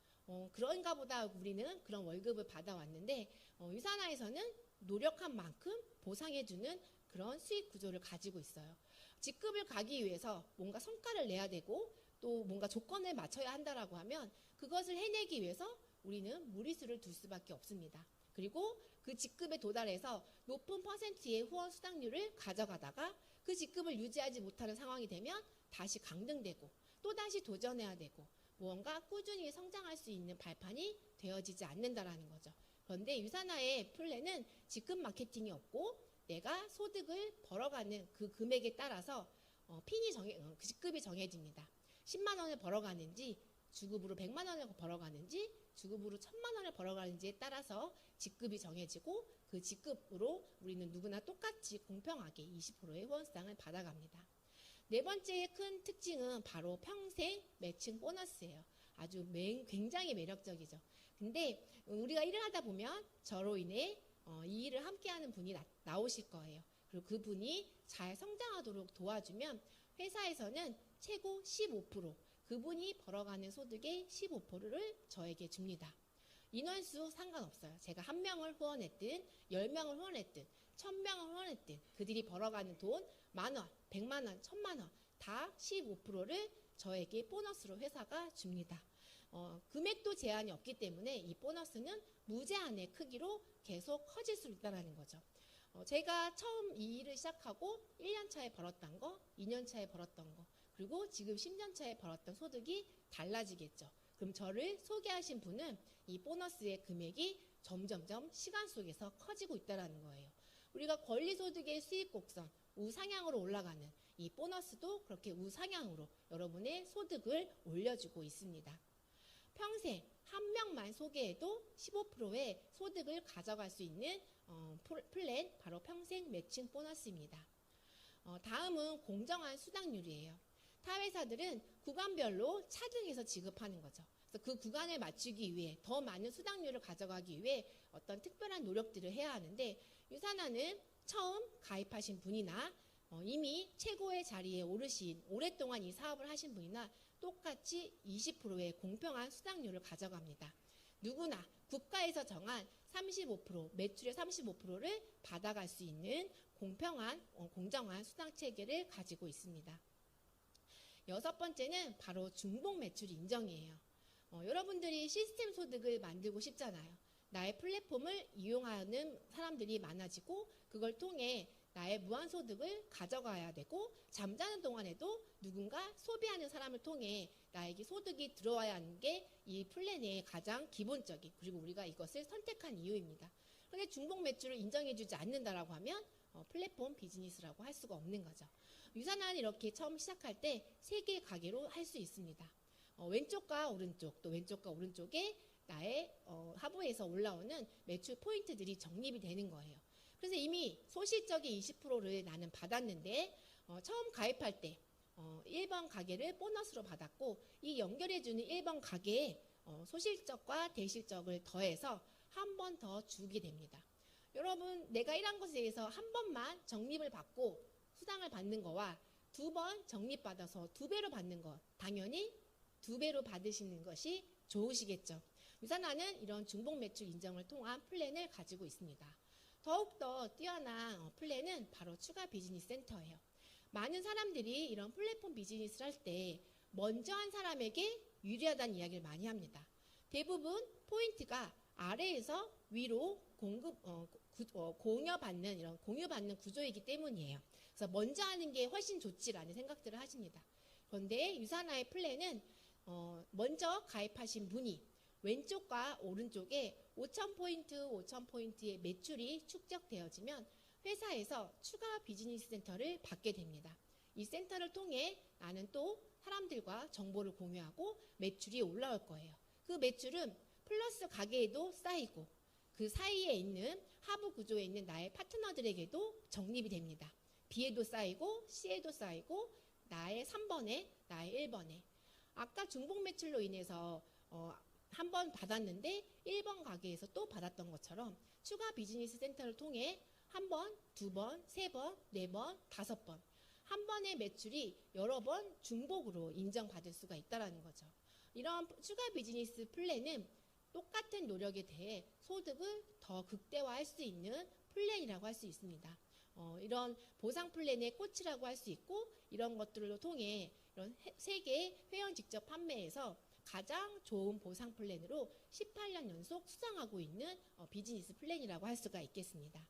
그런가 보다 우리는 그런 월급을 받아왔는데 유산화에서는 노력한 만큼 보상해주는 그런 수익 구조를 가지고 있어요. 직급을 가기 위해서 뭔가 성과를 내야 되고 또 뭔가 조건을 맞춰야 한다라고 하면 그것을 해내기 위해서 우리는 무리수를 둘 수밖에 없습니다. 그리고 그 직급에 도달해서 높은 퍼센트의 후원 수당률을 가져가다가 그 직급을 유지하지 못하는 상황이 되면 다시 강등되고 또다시 도전해야 되고 무언가 꾸준히 성장할 수 있는 발판이 되어지지 않는다라는 거죠. 그런데 유산화의 플랜은 직급 마케팅이 없고 내가 소득을 벌어가는 그 금액에 따라서 그 직급이 정해집니다. 10만 원을 벌어가는지 주급으로 100만 원을 벌어가는지 주급으로 1000만 원을 벌어가는지에 따라서 직급이 정해지고 그 직급으로 우리는 누구나 똑같이 공평하게 20%의 후원수당을 받아갑니다. 네 번째의 큰 특징은 바로 평생 매칭 보너스예요. 아주 굉장히 매력적이죠. 근데 우리가 일을 하다 보면 저로 인해 이 일을 함께하는 분이 나오실 거예요. 그리고 그분이 잘 성장하도록 도와주면 회사에서는 최고 15%, 그분이 벌어가는 소득의 15%를 저에게 줍니다. 인원수 상관없어요. 제가 1명을 후원했든 10명을 후원했든 1000명을 후원했든 그들이 벌어가는 돈 만원, 100만원, 1000만원 다 15%를 저에게 보너스로 회사가 줍니다. 금액도 제한이 없기 때문에 이 보너스는 무제한의 크기로 계속 커질 수 있다는 거죠. 제가 처음 이 일을 시작하고 1년 차에 벌었던 거, 2년 차에 벌었던 거, 그리고 지금 10년 차에 벌었던 소득이 달라지겠죠. 그럼 저를 소개하신 분은 이 보너스의 금액이 점점점 시간 속에서 커지고 있다는 거예요. 우리가 권리소득의 수익 곡선 우상향으로 올라가는 이 보너스도 그렇게 우상향으로 여러분의 소득을 올려주고 있습니다. 평생 한 명만 소개해도 15%의 소득을 가져갈 수 있는 플랜, 바로 평생 매칭 보너스입니다. 다음은 공정한 수당률이에요. 타 회사들은 구간별로 차등해서 지급하는 거죠. 그래서 그 구간을 맞추기 위해 더 많은 수당률을 가져가기 위해 어떤 특별한 노력들을 해야 하는데 유산화는 처음 가입하신 분이나 이미 최고의 자리에 오르신 오랫동안 이 사업을 하신 분이나 똑같이 20%의 공평한 수당률을 가져갑니다. 누구나 국가에서 정한 35%, 매출의 35%를 받아갈 수 있는 공평한, 공정한 수당 체계를 가지고 있습니다. 여섯 번째는 바로 중복 매출 인정이에요. 여러분들이 시스템 소득을 만들고 싶잖아요. 나의 플랫폼을 이용하는 사람들이 많아지고 그걸 통해 나의 무한소득을 가져가야 되고 잠자는 동안에도 누군가 소비하는 사람을 통해 나에게 소득이 들어와야 하는 게 이 플랜의 가장 기본적인, 그리고 우리가 이것을 선택한 이유입니다. 그런데 중복 매출을 인정해주지 않는다라고 하면 플랫폼 비즈니스라고 할 수가 없는 거죠. 유산화는 이렇게 처음 시작할 때 3개의 가게로 할 수 있습니다. 왼쪽과 오른쪽, 또 왼쪽과 오른쪽에 나의 하부에서 올라오는 매출 포인트들이 적립이 되는 거예요. 그래서 이미 소실적인 20%를 나는 받았는데 처음 가입할 때 1번 가게를 보너스로 받았고 이 연결해주는 1번 가게에 소실적과 대실적을 더해서 한 번 더 주게 됩니다. 여러분, 내가 일한 것에 대해서 한 번만 적립을 받고 수당을 받는 거와 2번 적립받아서 2배로 받는 것, 당연히 2배로 받으시는 것이 좋으시겠죠. 유산화는 이런 중복 매출 인정을 통한 플랜을 가지고 있습니다. 더욱더 뛰어난 플랜은 바로 추가 비즈니스 센터예요. 많은 사람들이 이런 플랫폼 비즈니스를 할 때 먼저 한 사람에게 유리하다는 이야기를 많이 합니다. 대부분 포인트가 아래에서 위로 공유받는 이런 공유받는 구조이기 때문이에요. 그래서 먼저 하는 게 훨씬 좋지라는 생각들을 하십니다. 그런데 유산화의 플랜은 먼저 가입하신 분이 왼쪽과 오른쪽에 5,000포인트의 매출이 축적되어지면 회사에서 추가 비즈니스 센터를 받게 됩니다. 이 센터를 통해 나는 또 사람들과 정보를 공유하고 매출이 올라올 거예요. 그 매출은 플러스 가게에도 쌓이고 그 사이에 있는 하부 구조에 있는 나의 파트너들에게도 적립이 됩니다. B에도 쌓이고 C에도 쌓이고 나의 3번에 나의 1번에 아까 중복 매출로 인해서 한 번 받았는데 1번 가게에서 또 받았던 것처럼 추가 비즈니스 센터를 통해 한 번, 두 번, 세 번, 네 번, 5번 한 번의 매출이 여러 번 중복으로 인정받을 수가 있다는 거죠. 이런 추가 비즈니스 플랜은 똑같은 노력에 대해 소득을 더 극대화할 수 있는 플랜이라고 할 수 있습니다. 이런 보상 플랜의 꽃이라고 할 수 있고 이런 것들을 통해 이런 세계 회원 직접 판매에서 가장 좋은 보상 플랜으로 18년 연속 수상하고 있는 비즈니스 플랜이라고 할 수가 있겠습니다.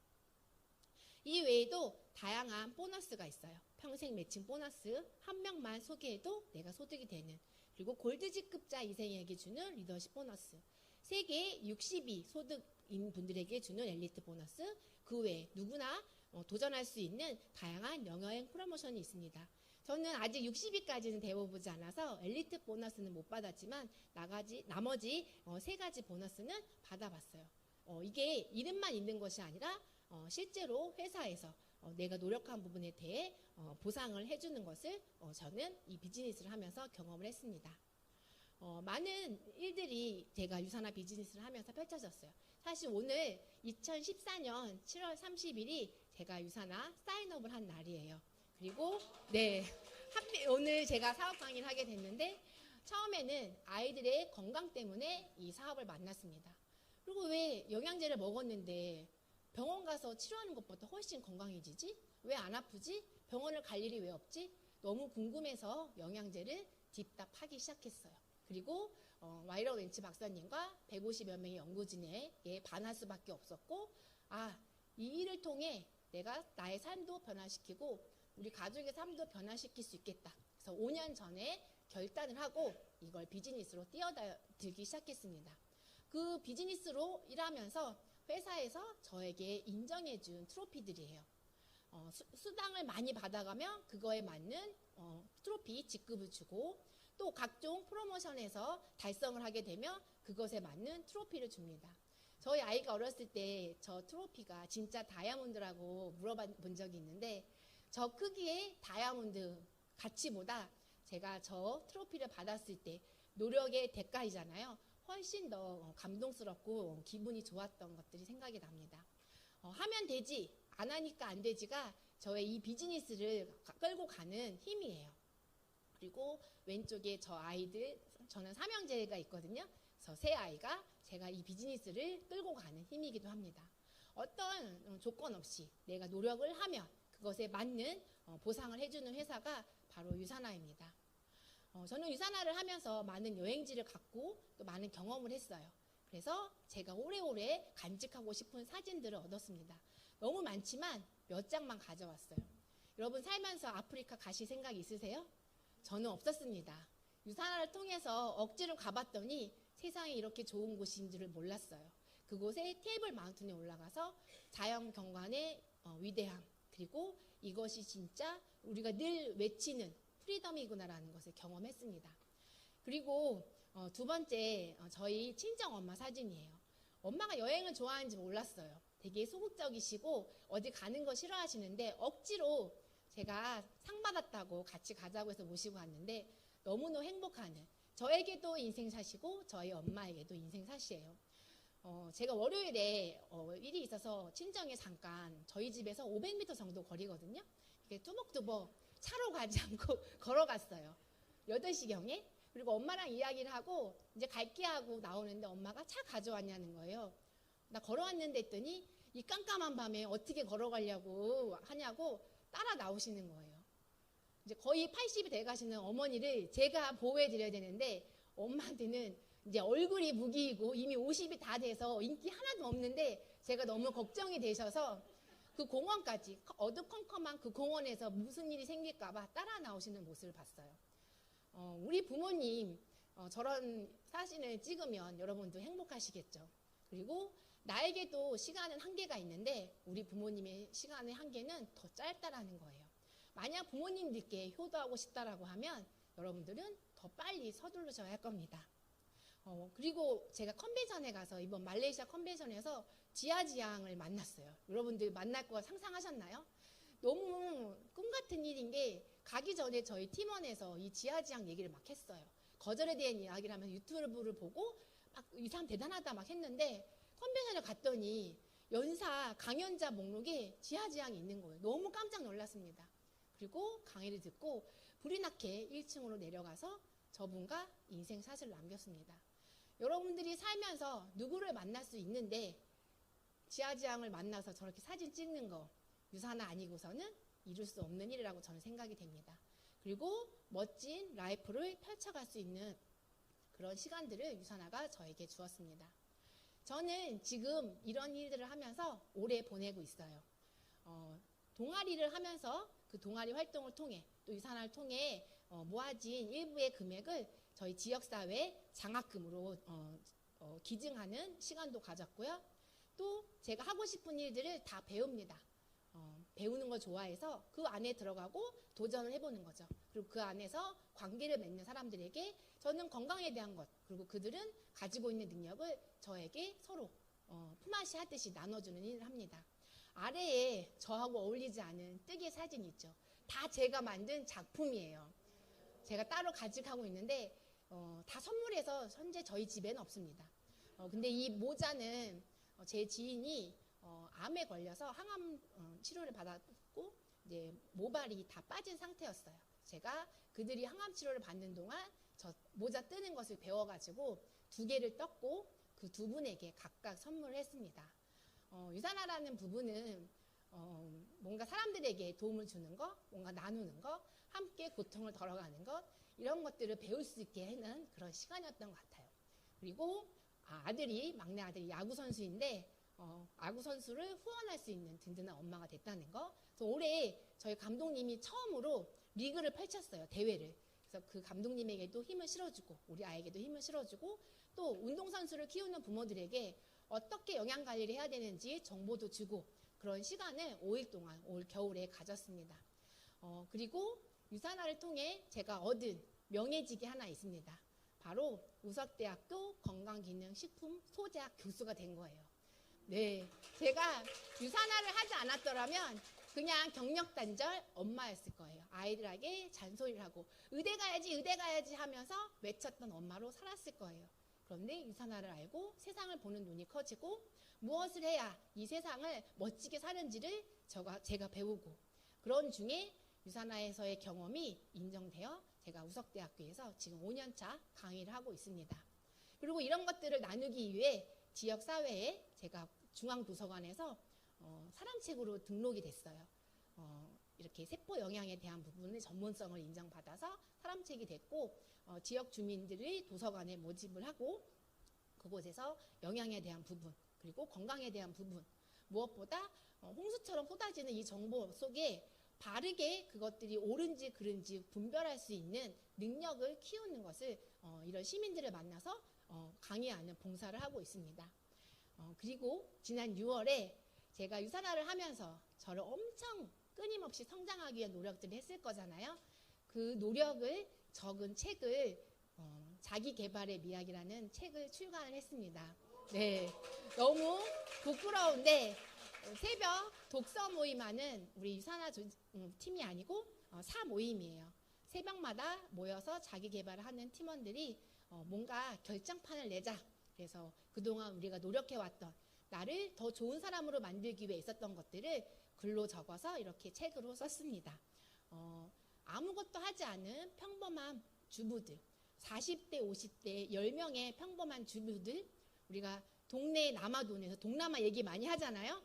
이 외에도 다양한 보너스가 있어요. 평생 매칭 보너스, 한 명만 소개해도 내가 소득이 되는, 그리고 골드직급자 이생에게 주는 리더십 보너스, 세계 62 소득인 분들에게 주는 엘리트 보너스, 그 외에 누구나 도전할 수 있는 다양한 영어여행 프로모션이 있습니다. 저는 아직 60위까지는 되어보지 않아서 엘리트 보너스는 못 받았지만 나머지 3가지 보너스는 받아봤어요. 이게 이름만 있는 것이 아니라 실제로 회사에서 내가 노력한 부분에 대해 보상을 해주는 것을 저는 이 비즈니스를 하면서 경험을 했습니다. 많은 일들이 제가 유산화 비즈니스를 하면서 펼쳐졌어요. 사실 오늘 2014년 7월 30일이 제가 유산화 사인업을 한 날이에요. 그리고 네, 오늘 제가 사업 강의를 하게 됐는데 처음에는 아이들의 건강 때문에 이 사업을 만났습니다. 그리고 왜 영양제를 먹었는데 병원 가서 치료하는 것보다 훨씬 건강해지지? 왜 안 아프지? 병원을 갈 일이 왜 없지? 너무 궁금해서 영양제를 딥답하기 시작했어요. 그리고 와이러 웬치 박사님과 150여 명의 연구진에 반할 수밖에 없었고, 이 일을 통해 내가 나의 삶도 변화시키고 우리 가족의 삶도 변화시킬 수 있겠다. 그래서 5년 전에 결단을 하고 이걸 비즈니스로 뛰어들기 시작했습니다. 그 비즈니스로 일하면서 회사에서 저에게 인정해준 트로피들이에요. 수당을 많이 받아가면 그거에 맞는 트로피 직급을 주고, 또 각종 프로모션에서 달성을 하게 되면 그것에 맞는 트로피를 줍니다. 저희 아이가 어렸을 때 저 트로피가 진짜 다이아몬드라고 물어본 적이 있는데, 저 크기의 다이아몬드 가치보다 제가 저 트로피를 받았을 때 노력의 대가이잖아요. 훨씬 더 감동스럽고 기분이 좋았던 것들이 생각이 납니다. 하면 되지, 안 하니까 안 되지가 저의 이 비즈니스를 끌고 가는 힘이에요. 그리고 왼쪽에 저 아이들, 저는 3형제가 있거든요. 그래서 세 아이가 제가 이 비즈니스를 끌고 가는 힘이기도 합니다. 어떤 조건 없이 내가 노력을 하면 그것에 맞는 보상을 해주는 회사가 바로 유산화입니다. 저는 유산화를 하면서 많은 여행지를 갔고 또 많은 경험을 했어요. 그래서 제가 오래오래 간직하고 싶은 사진들을 얻었습니다. 너무 많지만 몇 장만 가져왔어요. 여러분 살면서 아프리카 가실 생각 있으세요? 저는 없었습니다. 유산화를 통해서 억지로 가봤더니 세상에 이렇게 좋은 곳인 줄을 몰랐어요. 그곳에 테이블 마운틴에 올라가서 자연 경관의 위대함, 그리고 이것이 진짜 우리가 늘 외치는 프리덤이구나라는 것을 경험했습니다. 그리고 두 번째, 저희 친정엄마 사진이에요. 엄마가 여행을 좋아하는지 몰랐어요. 되게 소극적이시고 어디 가는 거 싫어하시는데 억지로 제가 상 받았다고 같이 가자고 해서 모시고 왔는데 너무너무 행복하는, 저에게도 인생샷이고 저희 엄마에게도 인생샷이에요. 제가 월요일에 일이 있어서 친정에 잠깐, 저희 집에서 500m 정도 거리거든요. 뚜벅뚜벅 차로 가지 않고 걸어갔어요. 8시경에. 그리고 엄마랑 이야기를 하고 이제 갈게 하고 나오는데 엄마가 차 가져왔냐는 거예요. 나 걸어왔는데 했더니 이 깜깜한 밤에 어떻게 걸어가려고 하냐고 따라 나오시는 거예요. 이제 거의 80이 돼 가시는 어머니를 제가 보호해 드려야 되는데 엄마한테는 이제 얼굴이 무기이고 이미 50이 다 돼서 인기 하나도 없는데 제가 너무 걱정이 되셔서 그 공원까지, 어두컴컴한 그 공원에서 무슨 일이 생길까봐 따라 나오시는 모습을 봤어요. 우리 부모님 저런 사진을 찍으면 여러분도 행복하시겠죠. 그리고 나에게도 시간은 한계가 있는데 우리 부모님의 시간의 한계는 더 짧다라는 거예요. 만약 부모님들께 효도하고 싶다라고 하면 여러분들은 더 빨리 서두르셔야 할 겁니다. 그리고 제가 컨벤션에 가서 이번 말레이시아 컨벤션에서 지아지양을 만났어요. 여러분들 만날 거 상상하셨나요? 너무 꿈 같은 일인 게 가기 전에 저희 팀원에서 이 지아지양 얘기를 막 했어요. 거절에 대한 이야기를 하면서 유튜브를 보고 막 이 사람 대단하다 막 했는데 컨벤션에 갔더니 연사 강연자 목록에 지아지양이 있는 거예요. 너무 깜짝 놀랐습니다. 그리고 강의를 듣고 불이 나게 1층으로 내려가서 저분과 인생샷을 남겼습니다. 여러분들이 살면서 누구를 만날 수 있는데 지아지양을 만나서 저렇게 사진 찍는 거 유사나 아니고서는 이룰 수 없는 일이라고 저는 생각이 됩니다. 그리고 멋진 라이프를 펼쳐갈 수 있는 그런 시간들을 유사나가 저에게 주었습니다. 저는 지금 이런 일들을 하면서 오래 보내고 있어요. 동아리를 하면서 그 동아리 활동을 통해 또 유사나를 통해 모아진 일부의 금액을 저희 지역사회 장학금으로 기증하는 시간도 가졌고요. 또 제가 하고 싶은 일들을 다 배웁니다. 배우는 걸 좋아해서 그 안에 들어가고 도전을 해보는 거죠. 그리고 그 안에서 관계를 맺는 사람들에게 저는 건강에 대한 것 그리고 그들은 가지고 있는 능력을 저에게 서로 품앗이 하듯이 나눠주는 일을 합니다. 아래에 저하고 어울리지 않은 뜨개 사진 있죠. 다 제가 만든 작품이에요. 제가 따로 간직하고 있는데 다 선물해서 현재 저희 집에는 없습니다. 근데 이 모자는 제 지인이 암에 걸려서 항암 치료를 받았고 이제 모발이 다 빠진 상태였어요. 제가 그들이 항암 치료를 받는 동안 저 모자 뜨는 것을 배워가지고 2개를 떴고 그 2분에게 각각 선물을 했습니다. 유사나라는 부부는 뭔가 사람들에게 도움을 주는 것, 뭔가 나누는 것, 함께 고통을 덜어가는 것 이런 것들을 배울 수 있게 하는 그런 시간이었던 것 같아요. 그리고 막내 아들이 야구 선수인데 야구 선수를 후원할 수 있는 든든한 엄마가 됐다는 거. 그래서 올해 저희 감독님이 처음으로 리그를 펼쳤어요. 대회를. 그래서 그 감독님에게도 힘을 실어주고 우리 아이에게도 힘을 실어주고 또 운동선수를 키우는 부모들에게 어떻게 영양관리를 해야 되는지 정보도 주고 그런 시간을 5일 동안 올 겨울에 가졌습니다. 그리고 유사나를 통해 제가 얻은 명예직이 하나 있습니다. 바로 우석대학교 건강기능식품 소재학 교수가 된 거예요. 네, 제가 유사나를 하지 않았더라면 그냥 경력단절 엄마였을 거예요. 아이들에게 잔소리를 하고 의대 가야지 하면서 외쳤던 엄마로 살았을 거예요. 그런데 유사나를 알고 세상을 보는 눈이 커지고 무엇을 해야 이 세상을 멋지게 사는지를 제가 배우고 그런 중에 유사나에서의 경험이 인정되어 제가 우석대학교에서 지금 5년차 강의를 하고 있습니다. 그리고 이런 것들을 나누기 위해 지역사회에 제가 중앙도서관에서 사람책으로 등록이 됐어요. 이렇게 세포 영양에 대한 부분의 전문성을 인정받아서 사람책이 됐고 지역 주민들이 도서관에 모집을 하고 그곳에서 영양에 대한 부분 그리고 건강에 대한 부분 무엇보다 홍수처럼 쏟아지는 이 정보 속에 바르게 그것들이 옳은지 그른지 분별할 수 있는 능력을 키우는 것을 이런 시민들을 만나서 강의하는 봉사를 하고 있습니다. 그리고 지난 6월에 제가 유사나를 하면서 저를 엄청 끊임없이 성장하기 위한 노력들을 했을 거잖아요. 그 노력을 적은 책을 자기 개발의 미학이라는 책을 출간을 했습니다. 네, 너무 부끄러운데 새벽 독서 모임하는 우리 유사나 팀이 아니고 사모임이에요. 새벽마다 모여서 자기 개발을 하는 팀원들이 뭔가 결정판을 내자. 그래서 그동안 우리가 노력해왔던 나를 더 좋은 사람으로 만들기 위해 있었던 것들을 글로 적어서 이렇게 책으로 썼습니다. 아무것도 하지 않은 평범한 주부들 40대 50대 10명의 평범한 주부들 우리가 동네 남아돈에서 동남아 얘기 많이 하잖아요.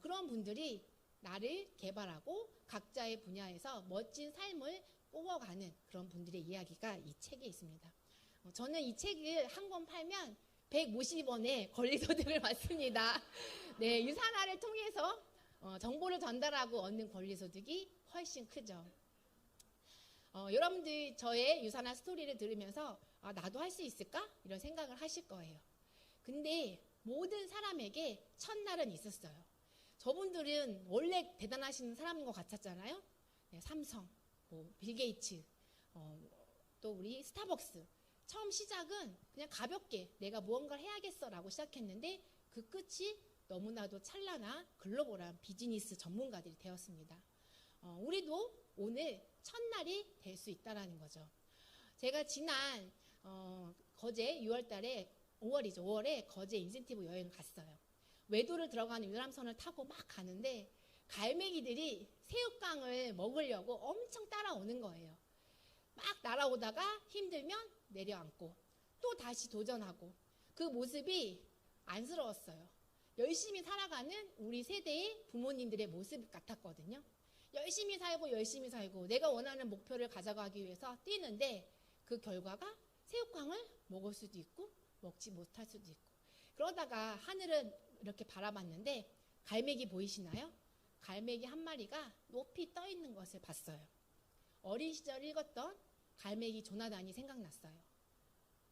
그런 분들이 나를 개발하고 각자의 분야에서 멋진 삶을 뽑아가는 그런 분들의 이야기가 이 책에 있습니다. 저는 이 책을 한 권 팔면 150원의 권리소득을 받습니다. 네, 유사나를 통해서 정보를 전달하고 얻는 권리소득이 훨씬 크죠. 여러분들 저의 유사나 스토리를 들으면서 나도 할 수 있을까? 이런 생각을 하실 거예요. 근데 모든 사람에게 첫날은 있었어요. 저분들은 원래 대단하신 사람인 것 같았잖아요. 네, 삼성, 빌 게이츠, 또 우리 스타벅스. 처음 시작은 그냥 가볍게 내가 무언가를 해야겠어라고 시작했는데 그 끝이 너무나도 찬란한 글로벌한 비즈니스 전문가들이 되었습니다. 우리도 오늘 첫날이 될 수 있다는 거죠. 제가 지난 거제 6월달에 5월에 거제 인센티브 여행을 갔어요. 외도를 들어가는 유람선을 타고 막 가는데 갈매기들이 새우깡을 먹으려고 엄청 따라오는 거예요. 막 날아오다가 힘들면 내려앉고 또 다시 도전하고 그 모습이 안쓰러웠어요. 열심히 살아가는 우리 세대의 부모님들의 모습 같았거든요. 열심히 살고 내가 원하는 목표를 가져가기 위해서 뛰는데 그 결과가 새우깡을 먹을 수도 있고 먹지 못할 수도 있고 그러다가 하늘을 이렇게 바라봤는데 갈매기 보이시나요? 갈매기 한 마리가 높이 떠 있는 것을 봤어요. 어린 시절 읽었던 갈매기 조나단이 생각났어요.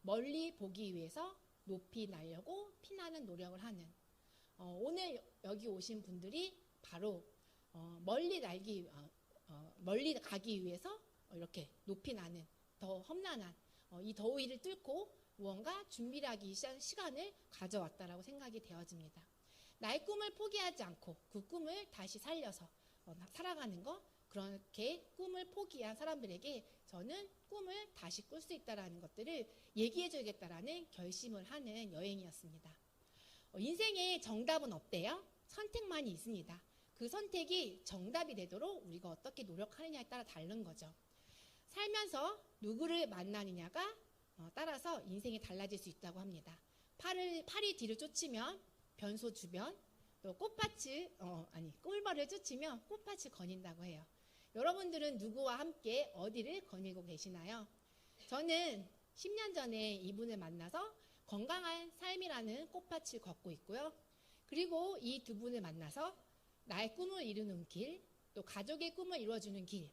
멀리 보기 위해서 높이 날려고 피나는 노력을 하는 오늘 여기 오신 분들이 바로 멀리 가기 위해서 이렇게 높이 나는 더 험난한 이 더위를 뚫고 무언가 준비를 하기 위한 시간을 가져왔다라고 생각이 되어집니다. 나의 꿈을 포기하지 않고 그 꿈을 다시 살려서 살아가는 것, 그렇게 꿈을 포기한 사람들에게 저는 꿈을 다시 꿀 수 있다는 것들을 얘기해줘야겠다라는 결심을 하는 여행이었습니다. 인생의 정답은 없대요. 선택만이 있습니다. 그 선택이 정답이 되도록 우리가 어떻게 노력하느냐에 따라 다른 거죠. 살면서 누구를 만나느냐가 따라서 인생이 달라질 수 있다고 합니다. 파리 뒤를 쫓으면 변소 주변, 또 꿀벌을 쫓으면 꽃밭을 거닌다고 해요. 여러분들은 누구와 함께 어디를 거닐고 계시나요? 저는 10년 전에 이분을 만나서 건강한 삶이라는 꽃밭을 걷고 있고요. 그리고 이 두 분을 만나서 나의 꿈을 이루는 길, 또 가족의 꿈을 이루어주는 길,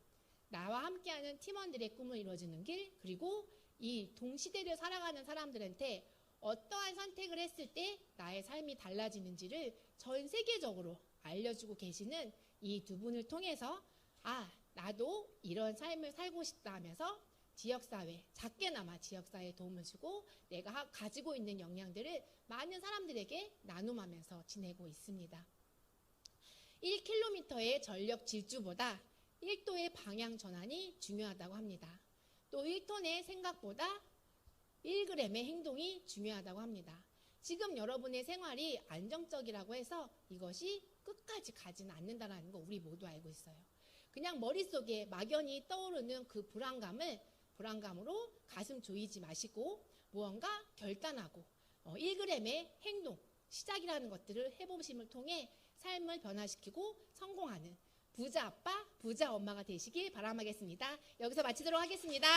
나와 함께하는 팀원들의 꿈을 이루어주는 길, 그리고 이 동시대를 살아가는 사람들한테 어떠한 선택을 했을 때 나의 삶이 달라지는지를 전 세계적으로 알려주고 계시는 이 두 분을 통해서 나도 이런 삶을 살고 싶다 하면서 지역사회, 작게나마 지역사회에 도움을 주고 내가 가지고 있는 역량들을 많은 사람들에게 나눔하면서 지내고 있습니다. 1km의 전력 질주보다 1도의 방향 전환이 중요하다고 합니다. 또 1톤의 생각보다 1g의 행동이 중요하다고 합니다. 지금 여러분의 생활이 안정적이라고 해서 이것이 끝까지 가지는 않는다는 거 우리 모두 알고 있어요. 그냥 머릿속에 막연히 떠오르는 그 불안감으로 가슴 조이지 마시고 무언가 결단하고 1g의 행동, 시작이라는 것들을 해보심을 통해 삶을 변화시키고 성공하는 부자 아빠, 부자 엄마가 되시길 바라겠습니다. 여기서 마치도록 하겠습니다.